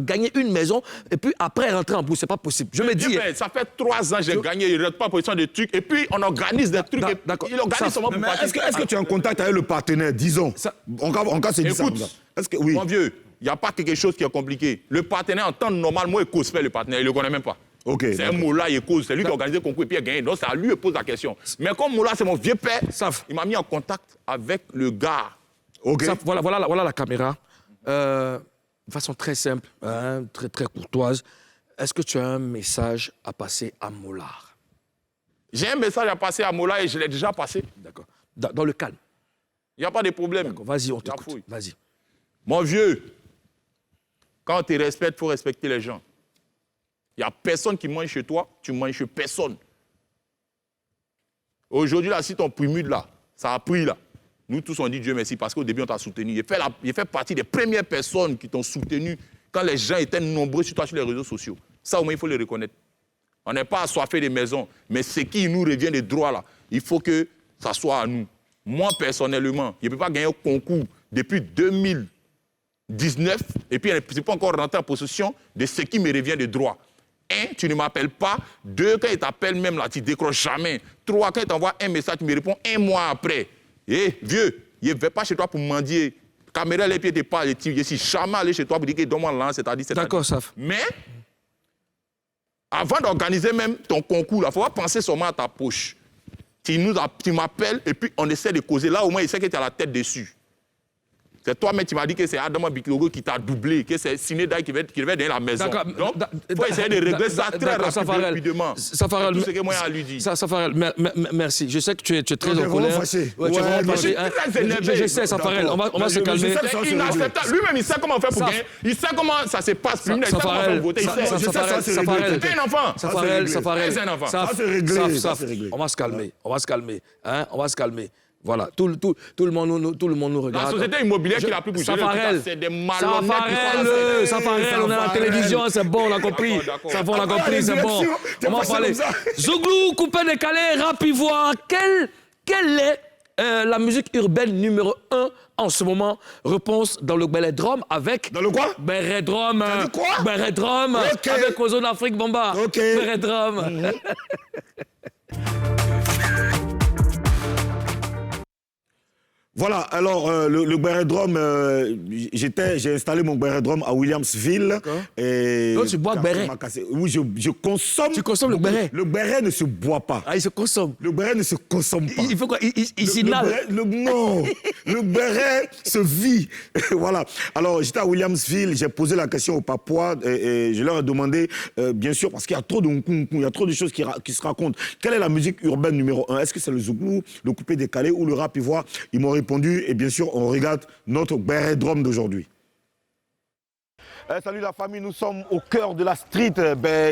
gagné une maison, et puis après rentrer en bourse, c'est pas possible. Je me dis... Ça fait 3 ans que j'ai gagné, il ne reste pas en position de trucs, et puis on organise des trucs, D'accord. il organise seulement pour Est-ce que tu es en contact avec le partenaire, disons? En cas, c'est dit ça. Écoute, Est-ce que, oui. mon vieux, il n'y a pas quelque chose qui est compliqué. Le partenaire, en temps normal, moi, il cause fait le partenaire, il ne le connaît même pas. Ok, C'est un Moula, il cause, c'est lui qui a organisé le concours et puis il a gagné. Donc, c'est à lui que pose la question. Mais comme Moula, c'est mon vieux père, il m'a mis en contact avec le gars. Ok. Ça, voilà la caméra. De façon très simple, hein, très, très courtoise. Est-ce que tu as un message à passer à Mollard? J'ai un message à passer à Moula et je l'ai déjà passé. D'accord. Dans le calme. Il n'y a pas de problème. D'accord. Vas-y, on La t'écoute. fouille. Vas-y. Mon vieux, quand on te respecte, il faut respecter les gens. Il n'y a personne qui mange chez toi, tu manges chez personne. Aujourd'hui, là, si ton primude, là, ça a pris, là, nous tous, on dit Dieu merci parce qu'au début, on t'a soutenu. Il fait partie des premières personnes qui t'ont soutenu quand les gens étaient nombreux sur toi, sur les réseaux sociaux. Ça, au moins, il faut le reconnaître. On n'est pas assoiffé des maisons, mais ce qui nous revient des droits, là, il faut que ça soit à nous. Moi, personnellement, je ne peux pas gagner un concours depuis 2019 et puis je ne suis pas encore rentré en possession de ce qui me revient de droit. 1, tu ne m'appelles pas. 2, quand il t'appelle même là, tu ne décroches jamais. 3, quand il t'envoie un message, tu me réponds 1 mois après. Eh, vieux, je ne vais pas chez toi pour mendier. Caméra, les pieds, tu pas. Je ne suis jamais allé chez toi pour dire que donne-moi l'an, c'est-à-dire. D'accord, Saf. Mais, avant d'organiser même ton concours, il faut pas penser seulement à ta poche. Tu m'appelles et puis on essaie de causer. Là, au moins, il sait que tu as la tête dessus. C'est toi-même, tu m'as dit que c'est Adama Biklogo qui t'a doublé, que c'est Siné Daï qui va donner la maison. Donc, il faut essayer de régler ça très rapidement. Safarel, tout ce que moi j'ai à lui dire. Safarel, merci. Je sais que tu es très en colère. Fâché. Ouais, tu es vraiment fâché. Je suis très énervé. Je sais, Safarel, on va se calmer. C'est inacceptable. Lui-même, il sait comment faire pour gagner. Il sait comment ça se passe. Il sait comment faire voter. Il sait. C'est un enfant. Safarel. C'est un enfant. c'est réglé. On va se calmer. On va se calmer. Voilà, tout le monde nous regarde. La société immobilière qui l'a plus bougé, c'est des malhonnêtes. Safarel, on est à la télévision, c'est bon, on a compris. D'accord. On a compris, c'est bon. On va parler. Zouglou, coupé décalé, rap ivoire. Quelle est la musique urbaine numéro 1 en ce moment? Réponse dans le Bélé-Drum avec... Dans le quoi? Bélé-Drum. T'as dit quoi? Bélé-Drum. Ok. Avec Ozone Afrique Bomba. Ok. Bélé-Drum. Voilà, alors le Béret-Drum, j'ai installé mon Béret-Drum à Williamsville. Et donc tu bois Béret? Oui, je consomme. Tu consommes le Béret? Le Béret ne se boit pas. Ah, il se consomme. Le Béret ne se consomme pas. Il fait quoi? Il s'inhale? Non, le Béret se vit. Voilà. Alors, j'étais à Williamsville, j'ai posé la question aux Papouas et je leur ai demandé, bien sûr, parce qu'il y a trop de nkunku, il y a trop de choses qui se racontent. Quelle est la musique urbaine numéro 1? Est-ce que c'est le zouglou, le coupé décalé ou le rap ivoire? Ils m'ont répondu et bien sûr, on regarde notre Béret-Drum d'aujourd'hui. Salut la famille, nous sommes au cœur de la street.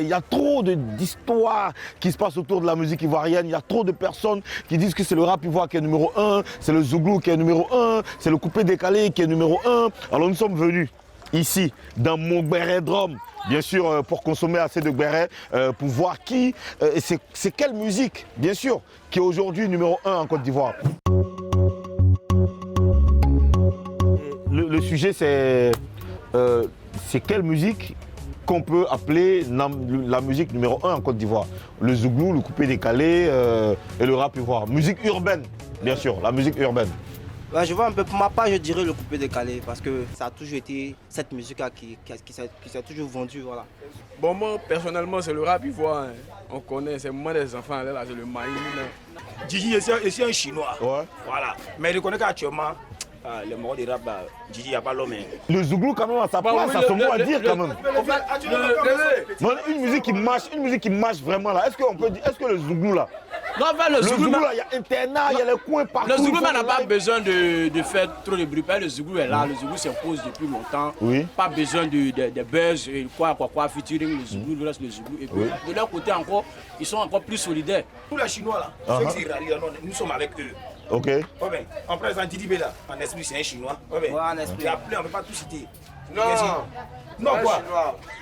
Il y a trop d'histoires qui se passent autour de la musique ivoirienne. Il y a trop de personnes qui disent que c'est le rap ivoire qui est numéro 1, c'est le zouglou qui est numéro 1, c'est le coupé décalé qui est numéro 1. Alors nous sommes venus ici, dans mon béret drum, bien sûr, pour consommer assez de béret, pour voir qui, c'est quelle musique, bien sûr, qui est aujourd'hui numéro 1 en Côte d'Ivoire. Le sujet, c'est quelle musique qu'on peut appeler la musique numéro 1 en Côte d'Ivoire. Le zouglou, le coupé décalé et le rap ivoire. Musique urbaine, bien sûr, la musique urbaine. Ouais, je vois un peu, pour ma part, je dirais le coupé décalé parce que ça a toujours été cette musique-là qui s'est toujours vendue. Voilà. Bon, moi, personnellement, c'est le rap ivoire. Hein. On connaît, c'est moi des enfants, là, c'est le maïs. Gigi est un Chinois. Ouais. Voilà. Mais je reconnais qu'actuellement, les morts de rap, Gigi, il n'y a pas l'homme. Le zouglou, quand même, à sa place, ça se mot à dire, quand même. Non, une musique qui marche vraiment, là. Est-ce que le zouglou, là, non, enfin, le zouglou, là, il y a internat, il y a les coins partout. Le zouglou n'a pas besoin de faire trop de bruit. Le zouglou est là, le zouglou s'impose depuis longtemps. Oui. Pas besoin de buzz, quoi, featuring le zouglou, le reste le zouglou. Et puis, de leur côté encore, ils sont encore plus solidaires. Tous les Chinois, là, ceux qui rallient, nous sommes avec eux. Ok. Ouais, ben, en présent, Didi Bela, en esprit, c'est un Chinois. Ouais, ben, Ouais, en esprit. Et après, on ne peut pas tout citer. Non, non, quoi.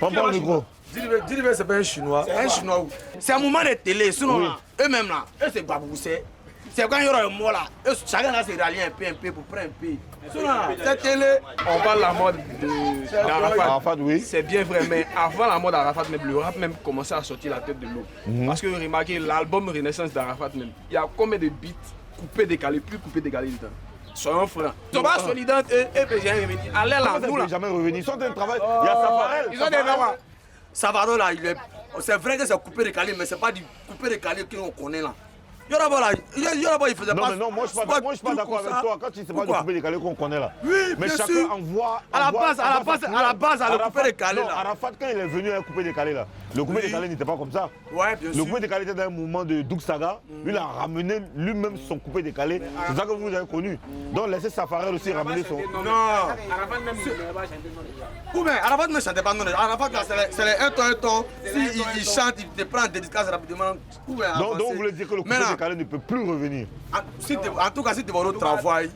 Prends pas le micro. Didi c'est pas un Chinois. Un Chinois où? C'est un moment de télé, sinon là, eux-mêmes là, eux c'est baboussé. C'est quand il y aura un mot là, chacun là s'est rallié un peu pour prendre un peu. Sinon là, cette télé, on parle de la mode d'Arafat. Arafat, oui. C'est bien vrai, mais avant la mode d'Arafat, même le rap même commençait à sortir la tête de l'eau. Parce que remarquez, l'album Renaissance d'Arafat même, il y a combien de beats coupés, décalés, plus coupés, décalés dedans. Soyons francs. Thomas Solidaire et PGN revenir. Allez là, nous là. Jamais revenu. Ils sont en train de travailler. Il y a Safarel. ils ont des noms. Savaro là, c'est vrai que c'est coupé décalé, mais c'est pas du coupé décalé qu'on connaît là. Yoraba là, il faisait Non, pas. mais non, moi je suis pas d'accord avec toi. Quand tu sais pas du coupé décalé qu'on connaît là. Oui, mais bien chacun sûr. envoie. À la base, le coupé décalé non, là. Arafat, quand il est venu à un coupé décalé là, le coupé décalé n'était pas comme ça. Ouais, bien Le sûr. coupé décalé était dans un mouvement de Doug Saga. Lui, il a ramené lui-même son coupé décalé. C'est ça que vous avez connu. Donc laissez Safarel aussi ramener son. Non. Arafat même ne pas chanter non. Ou bien, Arafat ne chantait pas non. Arafat là, c'est les un ton. S'il chante, il te prend des dédicaces rapidement. Donc vous voulez dire que le coupé décalé ne peut plus revenir. En tout cas, si tu vas au travail,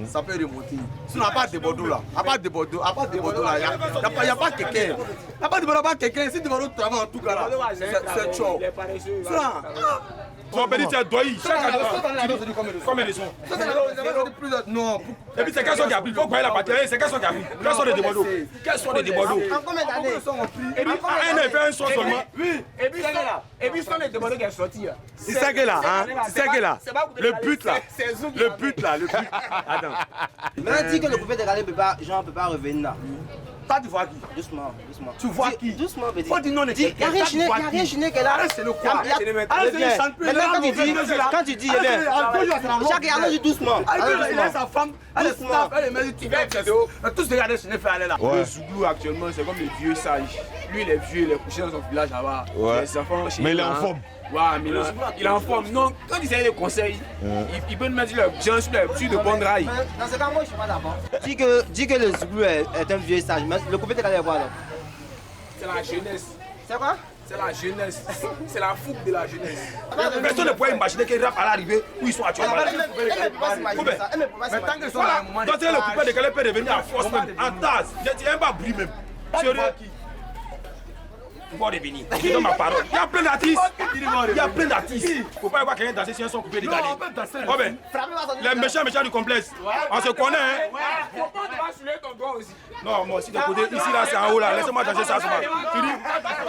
ça peut remonter. Sinon, à part des bordeaux là, à part des bordeaux là, il n'y a pas quelqu'un. À part des bordeaux, quelqu'un. Si tu vas au travail, en tout cas là, c'est chaud. Mon petit, c'est Doyi. Combien de sons? Non. Et puis, c'est quels sont qui a pris? Il faut croire la batterie. C'est quels sont qui a pris? Quels sont les débordeaux? Quels sont les débordeaux? En combien d'années? Et puis, un an, il fait un son seulement. Oui. Et puis, ce sont les demandeurs qui sont sortis. C'est ça que là, hein? C'est ça que là. Le but là. Le but là. Attends. Maintenant, dis que le coupé décalé peut pas revenir là. Toi, tu vois qui? Doucement. Tu vois qui? Doucement, petit. Faut dire non, Il n'y a rien chinois qui est là. C'est le quoi? Quand tu dis, chaque année, dis doucement. Elle a sa femme, elle est snap, elle est mêlée, tu vas tous les gars de Chine faire aller là. Le zouglou actuellement, c'est comme les vieux sages. Lui, il est vieux, il est couché dans son village là-bas. Ouais. Les enfants chez Mais il est lui, en hein. forme. Ouais, mais il est en forme. Non, quand il s'agit de conseils, il peut nous mettre le gens sur de bons rails. Dans ce cas, moi, je suis pas d'accord. Dis que le zouglou est un vieux sage, mais le coupé décalé est quoi alors? C'est la jeunesse. C'est quoi? C'est la jeunesse. C'est la fougue de la jeunesse. Personne ne pourrait imaginer qu'un rap à l'arrivée où ils sont actuellement. Mais tant que voilà, donc le coupé décalé peut devenir à force même, en tasse. Tu n'aimes pas bruit même. Sérieux? Il faut revenir. Je donne ma parole. Il y a plein d'artistes. Il y a plein d'artistes. Il ne faut pas y avoir quelqu'un danser si un son coupé décalé. Oh ben, les méchants du complexe. On se connaît, hein. Faut pas basculer ton doigt aussi. Non, moi aussi de côté, ici là c'est en haut là, laissez-moi danser ça souvent. Tu dis, il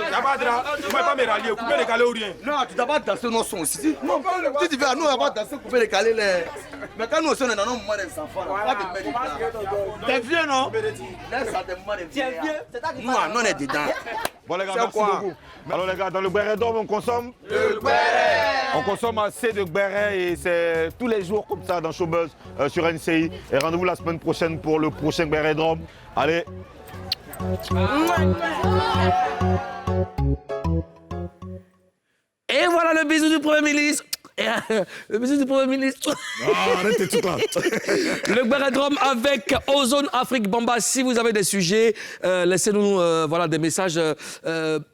n'y a pas de drap, tu ne peux pas me rallier, couper décalé ou rien. non, tu dois pas danser nos sons aussi. Non, si tu veux, nous, on va danser, couper les calés. Mais quand nous, on est dans nos moments d'enfants, on va te mettre. T'es vieux, non? Laisse ça, t'es moments de vieux. Nous, on est dedans. Bon les gars, merci beaucoup. Alors les gars, dans le béret d'homme, on consomme on consomme assez de béret et c'est tous les jours comme ça dans Showbuzz sur NCI. Et rendez-vous la semaine prochaine pour le prochain béret d'homme. Allez. Et voilà le bisou du Premier ministre. Le monsieur du Premier ministre. Ah, arrête tes trucs là. Le Baradrome avec Ozone Afrique Bamba. Si vous avez des sujets, laissez-nous voilà, des messages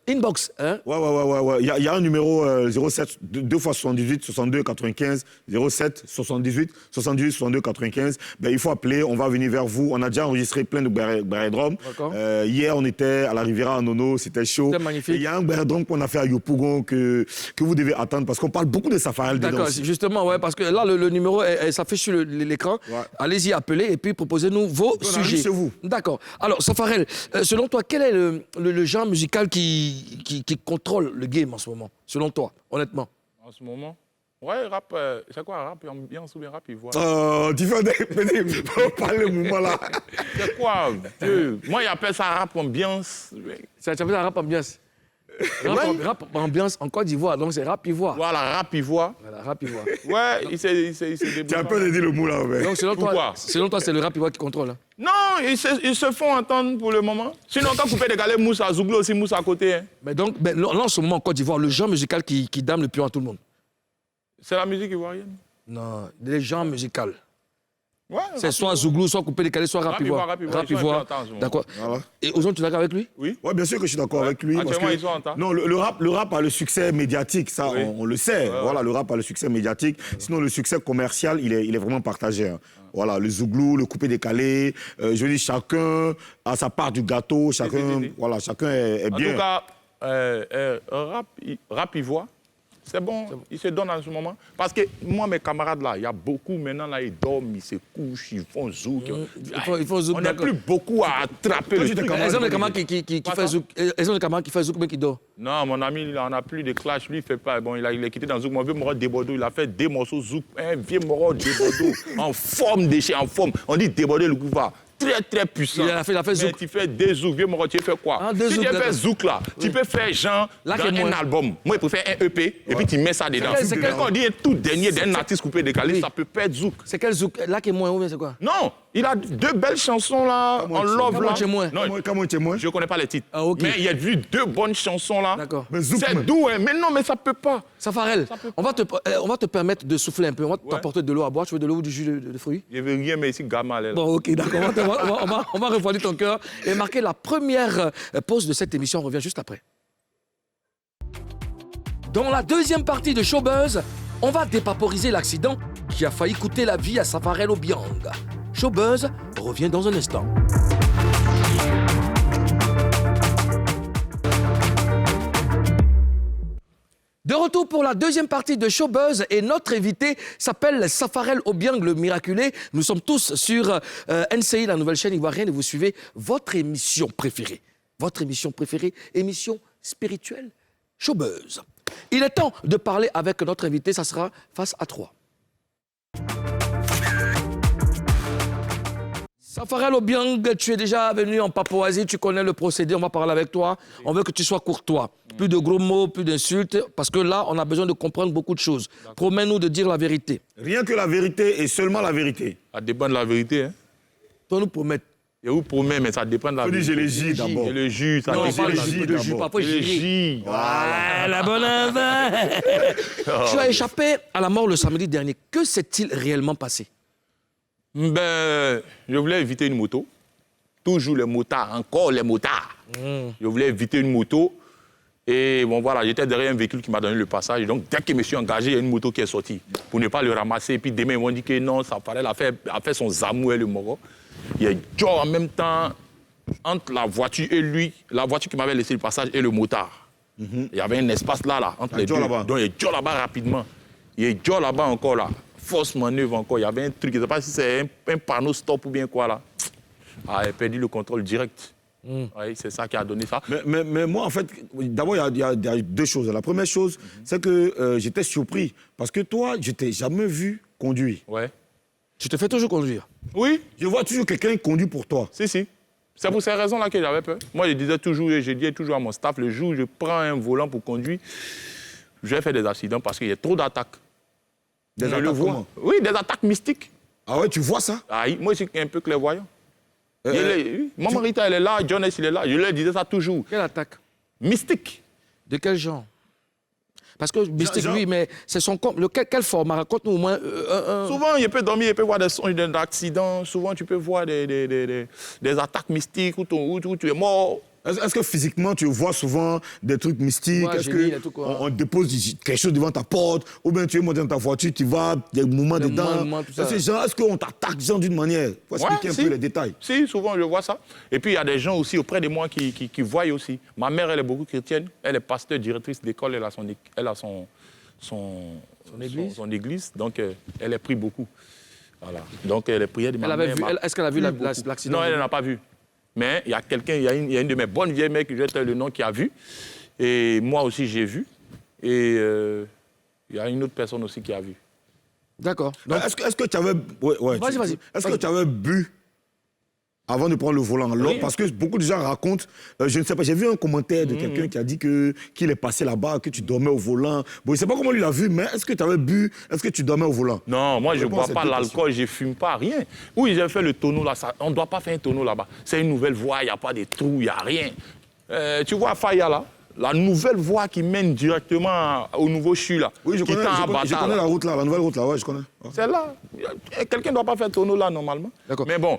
inbox. Hein? Ouais. Il y a un numéro 07 2 x 78 62 95 07 78 78 62 95. Ben, il faut appeler, on va venir vers vous. On a déjà enregistré plein de Baradrome. Hier, on était à la Riviera à Nono, c'était chaud. C'était magnifique. Il y a un Baradrome qu'on a fait à Yopougon que vous devez attendre parce qu'on parle beaucoup de Safarel dedans. D'accord, aussi. justement, ouais, parce que là, le numéro s'affiche sur l'écran. Ouais. Allez-y, appelez et puis proposez-nous vos On arrive sujets. chez vous. D'accord. Alors, Safarel, selon toi, quel est le genre musical qui contrôle le game en ce moment, selon toi, honnêtement? En ce moment? Ouais, rap, c'est quoi, rap ambiance ou bien rap ivoire? Tu fais des... parler le moment là. C'est quoi? Moi, j'appelle ça rap ambiance. Ça s'appelle rap ambiance. Rap ambiance en Côte d'Ivoire, donc c'est rap ivoire. Voilà, rap ivoire. Voilà, rap ivoire. Ouais, il s'est Tu as peur de dire le mot là, ouais. Donc selon toi, c'est le rap ivoire qui contrôle. Hein? Non, ils se font entendre pour le moment. Sinon, quand vous faites dégaler mousse à Zouglou aussi, mousse à côté. Hein. Mais donc, là, en ce moment en Côte d'Ivoire, le genre musical qui dame le pion à tout le monde. C'est la musique ivoirienne. Non, les genres musicaux. Ouais, C'est soit Zouglou, soit coupé décalé, soit rap ivoire. Rap ivoire. D'accord. Voilà. Et Ozone, tu es d'accord avec lui? Oui. Ouais, bien sûr que je suis d'accord avec lui. Parce Actuellement, que, ils sont en temps. non, le rap a le succès médiatique, ça, Oui. on le sait. Voilà, le rap a le succès médiatique. Sinon, le succès commercial, il est vraiment partagé. Hein. Voilà, le Zouglou, le coupé décalé. Je veux dire, chacun a sa part du gâteau. Chacun, voilà, chacun est bien. En tout cas, rap ivoire, c'est bon, il se donne en ce moment. Parce que moi, mes camarades là, il y a beaucoup maintenant, là, ils dorment, ils se couchent, ils font zouk. Ils font zouk, on n'est plus beaucoup à attraper le truc. Elles ont des camarades qui font zouk. Elles ont des camarades qui font zouk, mais qui dorment. Non, mon ami, il n'en a plus de clash. Lui, il fait pas. Bon, il est quitté dans zouk. Mon vieux Moro de Bordeaux, il a fait des morceaux zouk. Un vieux Moro de Bordeaux, en forme, déchet, en forme. On dit déborder le gouva. Très, très puissant. Il a fait Mais zouk. tu fais des zouk. Vieux Moro, tu fais quoi? Ah, des si zouk, tu fais d'accord. zouk là, tu peux faire genre Là, dans c'est un moins. album. Moi, je préfère un EP et puis tu mets ça dedans. C'est quel- Quand on dit un tout dernier d'un artiste coupé décalé, Oui. ça peut pas être zouk. C'est quel zouk? Là qui est moins, ou bien c'est quoi? Non, il a deux belles chansons là, en love Comment là. tu es moins? Non, Comment tu es moi? je connais pas les titres. Ah, ok. Mais il y a vu deux bonnes chansons là. D'accord. Mais zouk, C'est man. doux, hein. Mais non, mais ça peut pas. Safarel, on va te permettre de souffler un peu. On va t'apporter de l'eau à boire. Tu veux de l'eau ou du jus de fruits? Je veux rien, mais ici, Gamal est là. Bon, ok, d'accord. On va refroidir ton cœur et marquer la première pause de cette émission. On revient juste après. Dans la deuxième partie de Showbuzz, on va dépaporiser l'accident qui a failli coûter la vie à Safarel Obiang. Showbuzz revient dans un instant. De retour pour la deuxième partie de Showbuzz et notre invité s'appelle Safarel Obiang, le miraculé. Nous sommes tous sur NCI, la nouvelle chaîne ivoirienne, et vous suivez votre émission préférée. Votre émission préférée, émission spirituelle, Showbuzz. Il est temps de parler avec notre invité, ça sera face à 3. Safarel Obiang, tu es déjà venu en Papouasie, tu connais le procédé, on va parler avec toi. On veut que tu sois courtois. Plus de gros mots, plus d'insultes, parce que là, on a besoin de comprendre beaucoup de choses. Promets-nous de dire la vérité. Rien que la vérité et seulement la vérité. Ça dépend de la vérité. Hein. Toi nous promettre. Je vous promets, mais ça dépend de la Je dis, vérité. je les gis d'abord. Et le jus, ça Non, on dépend parle de la de vérité. jus, parfois Et le gilet. jus. Ah, la bonne affaire. Tu as échappé à la mort le samedi dernier. Que s'est-il réellement passé? Ben, je voulais éviter une moto. Toujours les motards, encore les motards. Je voulais éviter une moto. Et bon, voilà, j'étais derrière un véhicule qui m'a donné le passage. Donc, dès que je me suis engagé, il y a une moto qui est sortie pour ne pas le ramasser. Et puis, demain, ils m'ont dit que non, Safarel a fait son zamou et le Moro. Il y a Joe en même temps entre la voiture et lui, la voiture qui m'avait laissé le passage et le motard. Il y avait un espace là entre les deux. là-bas. Donc, il y a Joe là-bas rapidement. Il y a Joe là-bas encore là. Fausse manœuvre encore. Il y avait un truc, je ne sais pas si c'est un panneau stop ou bien quoi là. Ah, il a perdu le contrôle direct. Oui, c'est ça qui a donné ça. Mais moi, en fait, d'abord, il y a deux choses. La première chose, c'est que j'étais surpris. Parce que toi, je t'ai jamais vu conduire. Ouais. Tu te fais toujours conduire. Oui, Je vois toujours quelqu'un conduire pour toi. si. C'est pour ces raisons-là que j'avais peur. Moi, je disais toujours à mon staff, le jour où je prends un volant pour conduire, je vais faire des accidents parce qu'il y a trop d'attaques. Des Je attaques le vois. comment? Oui, des attaques mystiques. Ah ouais, tu vois ça? Ah, moi, je suis un peu clairvoyant. Maman Rita, elle est là, Jonas, il est là. Je leur disais ça toujours. Quelle attaque? Mystique. De quel genre? Parce que Mystique, Jean- oui, mais c'est son compte. Quel format? Raconte-nous au moins Souvent, il peut dormir, il peut voir des sons d'accidents. Souvent, tu peux voir des attaques mystiques où tu es mort. Est-ce que physiquement, tu vois souvent des trucs mystiques? Ouais, Est-ce génie, et tout, quoi. qu'on dépose quelque chose devant ta porte? Ou bien tu es monté dans ta voiture, tu vas, des mouvements Des dedans? mouvements, tout ça. Est-ce qu'on t'attaque genre, d'une manière? Il faut expliquer un si. peu les détails. Si, souvent, je vois ça. Et puis, il y a des gens aussi auprès de moi qui voient aussi. Ma mère, elle est beaucoup chrétienne. Elle est pasteur, directrice d'école. Elle a son église. Donc, elle est prie beaucoup. Voilà. Donc, les prières de ma mère... Est-ce qu'elle a vu l'accident? Non, elle n'a pas vu. Mais il y a quelqu'un, il y a une de mes bonnes vieilles mères, que je vais te le nom, qui a vu. Et moi aussi, j'ai vu. Et il y a une autre personne aussi qui a vu. D'accord. Est-ce que tu avais... Vas-y. Est-ce que tu avais bu avant de prendre le volant? Alors, Oui. parce que beaucoup de gens racontent, je ne sais pas, j'ai vu un commentaire de quelqu'un qui a dit qu'il est passé là-bas, que tu dormais au volant. Bon, je ne sais pas comment lui l'a vu, mais est-ce que tu avais bu? Est-ce que tu dormais au volant? Non, moi, je ne Réponds à bois cette pas deux l'alcool, je ne fume pas, rien. Oui, j'ai fait le tonneau là. On ne doit pas faire un tonneau là-bas. C'est une nouvelle voie, il n'y a pas de trous, il n'y a rien. Tu vois Faya là? La nouvelle voie qui mène directement au nouveau CHU là. Oui, je qui connais, tend à je connais Bata, là. la route là, la nouvelle route là, ouais, je connais. C'est là. Quelqu'un ne doit pas faire tonneau là normalement. D'accord. Mais bon,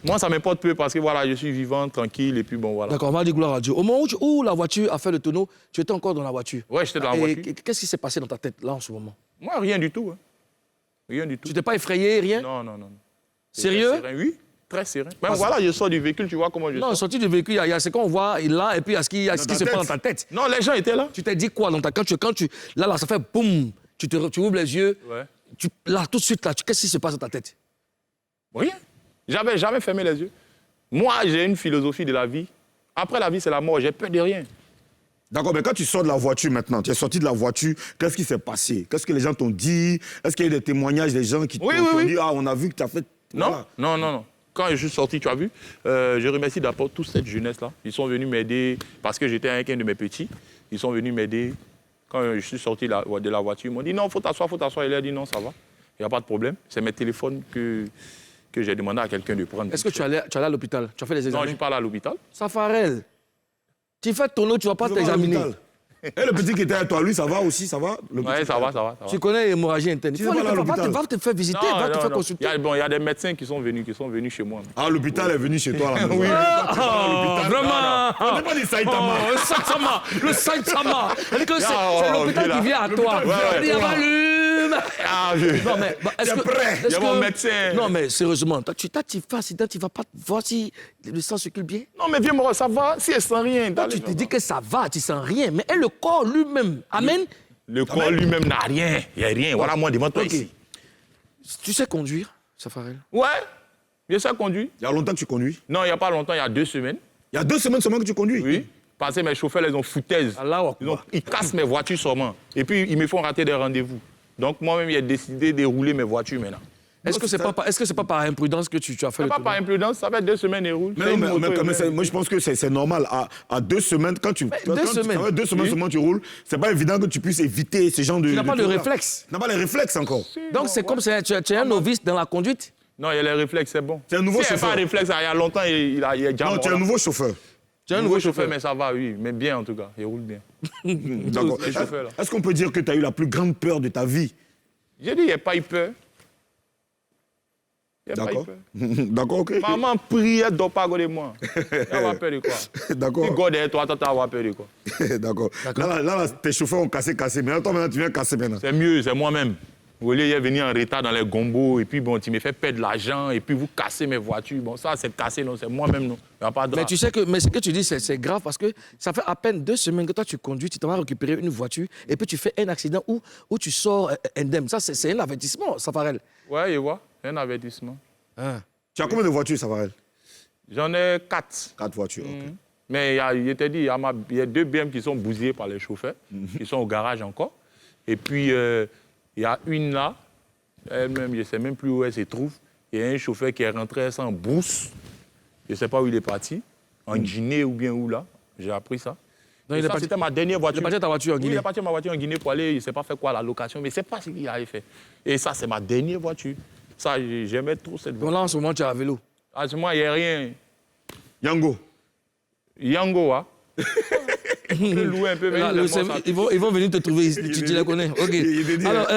moi, ça m'importe peu parce que voilà, je suis vivant, tranquille, et puis bon, voilà. D'accord, on va dire gloire à Dieu. Au moment où la voiture a fait le tonneau, tu étais encore dans la voiture. Ouais, j'étais dans la Et voiture. qu'est-ce qui s'est passé dans ta tête, là, en ce moment? Moi, rien du tout. Hein. Rien du tout. Tu t'es pas effrayé, rien? Non. Sérieux? Très serein, oui, très serein. Ben voilà, je sors du véhicule, tu vois comment je Non, sors. sorti du véhicule, c'est qu'on voit là, et puis il y a ce qui se ta passe dans tête. ta tête. Non, les gens étaient là. Tu t'es dit quoi dans ta... Quand tu... Là, ça fait boum, tu ouvres les yeux. Ouais. Là, tout de suite, là, qu'est-ce qui se passe dans ta tête? Rien. J'avais jamais fermé les yeux. Moi, j'ai une philosophie de la vie. Après la vie, c'est la mort. J'ai peur de rien. D'accord, mais quand tu sors de la voiture maintenant, tu es sorti de la voiture, qu'est-ce qui s'est passé? Qu'est-ce que les gens t'ont dit? Est-ce qu'il y a eu des témoignages des gens qui t'ont dit, ah, on a vu que tu as fait... Non, Voilà. non. Quand je suis sorti, tu as vu, je remercie d'abord toute cette jeunesse-là. Ils sont venus m'aider parce que j'étais avec un de mes petits. Ils sont venus m'aider. Quand je suis sorti de la voiture, ils m'ont dit, non, faut t'asseoir. Il a dit, non, ça va. Il n'y a pas de problème. C'est mes téléphones que j'ai demandé à quelqu'un de prendre. Est-ce que tu allais à l'hôpital? Tu as fait les Non, examens? je suis pas allé à l'hôpital. Safarel, tu fais tonneau, tu ne vas pas Tu vas à t'examiner. l'hôpital. Et le petit qui était à toi, lui, ça va aussi, ça va? Le petit Oui, qui ça était va, à toi. ça va. Tu connais l'hémorragie interne. Tu vas pas aller à l'hôpital. Va te faire visiter, va te faire consulter. Il y a des médecins qui sont venus chez moi. Ah, l'hôpital est venu chez toi à la maison. Oui. Vraiment? On n'est pas des Saitama. Le Saitama. C'est Oh, l'hôpital là. qui vient à toi. Il y a Valume. Ah, Non, mais est-ce que... Il y a mon médecin. Non, mais sérieusement, tu fais accident, tu ne vas pas voir si le sang circule bien? Non, mais viens, moi, ça va. Si elle sent rien. Toi, tu te dis que ça va, tu sens rien. Mais le corps lui-même, amen. Le corps lui-même n'a rien. Il n'y a rien. Voilà, moi, devant toi Ok. ici. Tu sais conduire, Safarel? Ouais. Je sais conduire. Il y a longtemps que tu conduis? Non, il n'y a pas longtemps, il y a 2 semaines. Il y a 2 semaines seulement que tu conduis? Oui. Parce que mes chauffeurs, ils ont foutaise. Ils cassent mes voitures seulement. Et puis, ils me font rater des rendez-vous. Donc, moi-même, j'ai décidé de rouler mes voitures maintenant. Est-ce que c'est pas par imprudence que tu as fait C'est le pas tour? par imprudence, ça fait 2 semaines et roule. Mais, non, mais moi, je pense que c'est normal. À 2 semaines, quand tu... quand 2 semaines. Ça fait 2 semaines Oui. seulement tu roules, c'est pas évident que tu puisses éviter ce genre de... Tu n'as pas de trucs-là. réflexe. Tu n'as pas les réflexes encore. Donc, c'est comme si tu es un novice dans la conduite. Non, il y a les réflexes, c'est bon. C'est un nouveau Si il n'y a chauffeur. pas de réflexe, il y a longtemps, il est déjà Non, mort, tu es là. un nouveau chauffeur. Tu es Un nouveau chauffeur, mais ça va, oui. Mais bien, en tout cas. Il roule bien. D'accord. Les chauffeurs, là. Est-ce qu'on peut dire que tu as eu la plus grande peur de ta vie? J'ai dit, il n'y a pas eu peur. Il n'y a pas eu D'accord. peur. D'accord, ok. Maman prie, elle ne dort pas à côté de moi. Elle avoir peur de quoi? Si D'accord. God est toi, tu vas avoir peur de quoi? D'accord. Là, tes chauffeurs ont cassé. Mais toi, maintenant, tu viens casser maintenant. C'est mieux, c'est moi-même. Vous voulez, il est venu en retard dans les gombos, et puis bon, tu me fais perdre de l'argent, et puis vous cassez mes voitures. Bon, ça, c'est cassé, non, c'est moi-même, non. Il n'y a pas de Mais tu sais que ce que tu dis, c'est grave parce que ça fait à peine 2 semaines que toi, tu conduis, tu t'en vas récupérer une voiture, et puis tu fais un accident où tu sors indemne. Ça, c'est un avertissement, Safarel. Ouais, je vois, un avertissement. Tu as combien de voitures, Safarel? J'en ai 4. 4 voitures, ok. Mais il te dit, il y a 2 BM qui sont bousillés par les chauffeurs, qui sont au garage encore. Et puis, il y a une là, elle-même, je ne sais même plus où elle se trouve. Il y a un chauffeur qui est rentré sans brousse. Je ne sais pas où il est parti, en Guinée ou bien où là. J'ai appris ça. Non, Et il est ça, parti- c'était ma dernière voiture. Il est parti à ta voiture en Oui, Guinée. il est parti à ma voiture en Guinée pour aller, il ne sait pas faire quoi, la location, mais c'est pas ce qu'il avait fait. Et ça, c'est ma dernière voiture. Ça, j'aimais trop cette Donc voiture. là, en ce moment, tu es à vélo. À ce moment, il n'y a rien. Yango. Yango, hein? peut louer un peu. Mais Là, ils vont venir te trouver, tu les connais. Ok. Alors,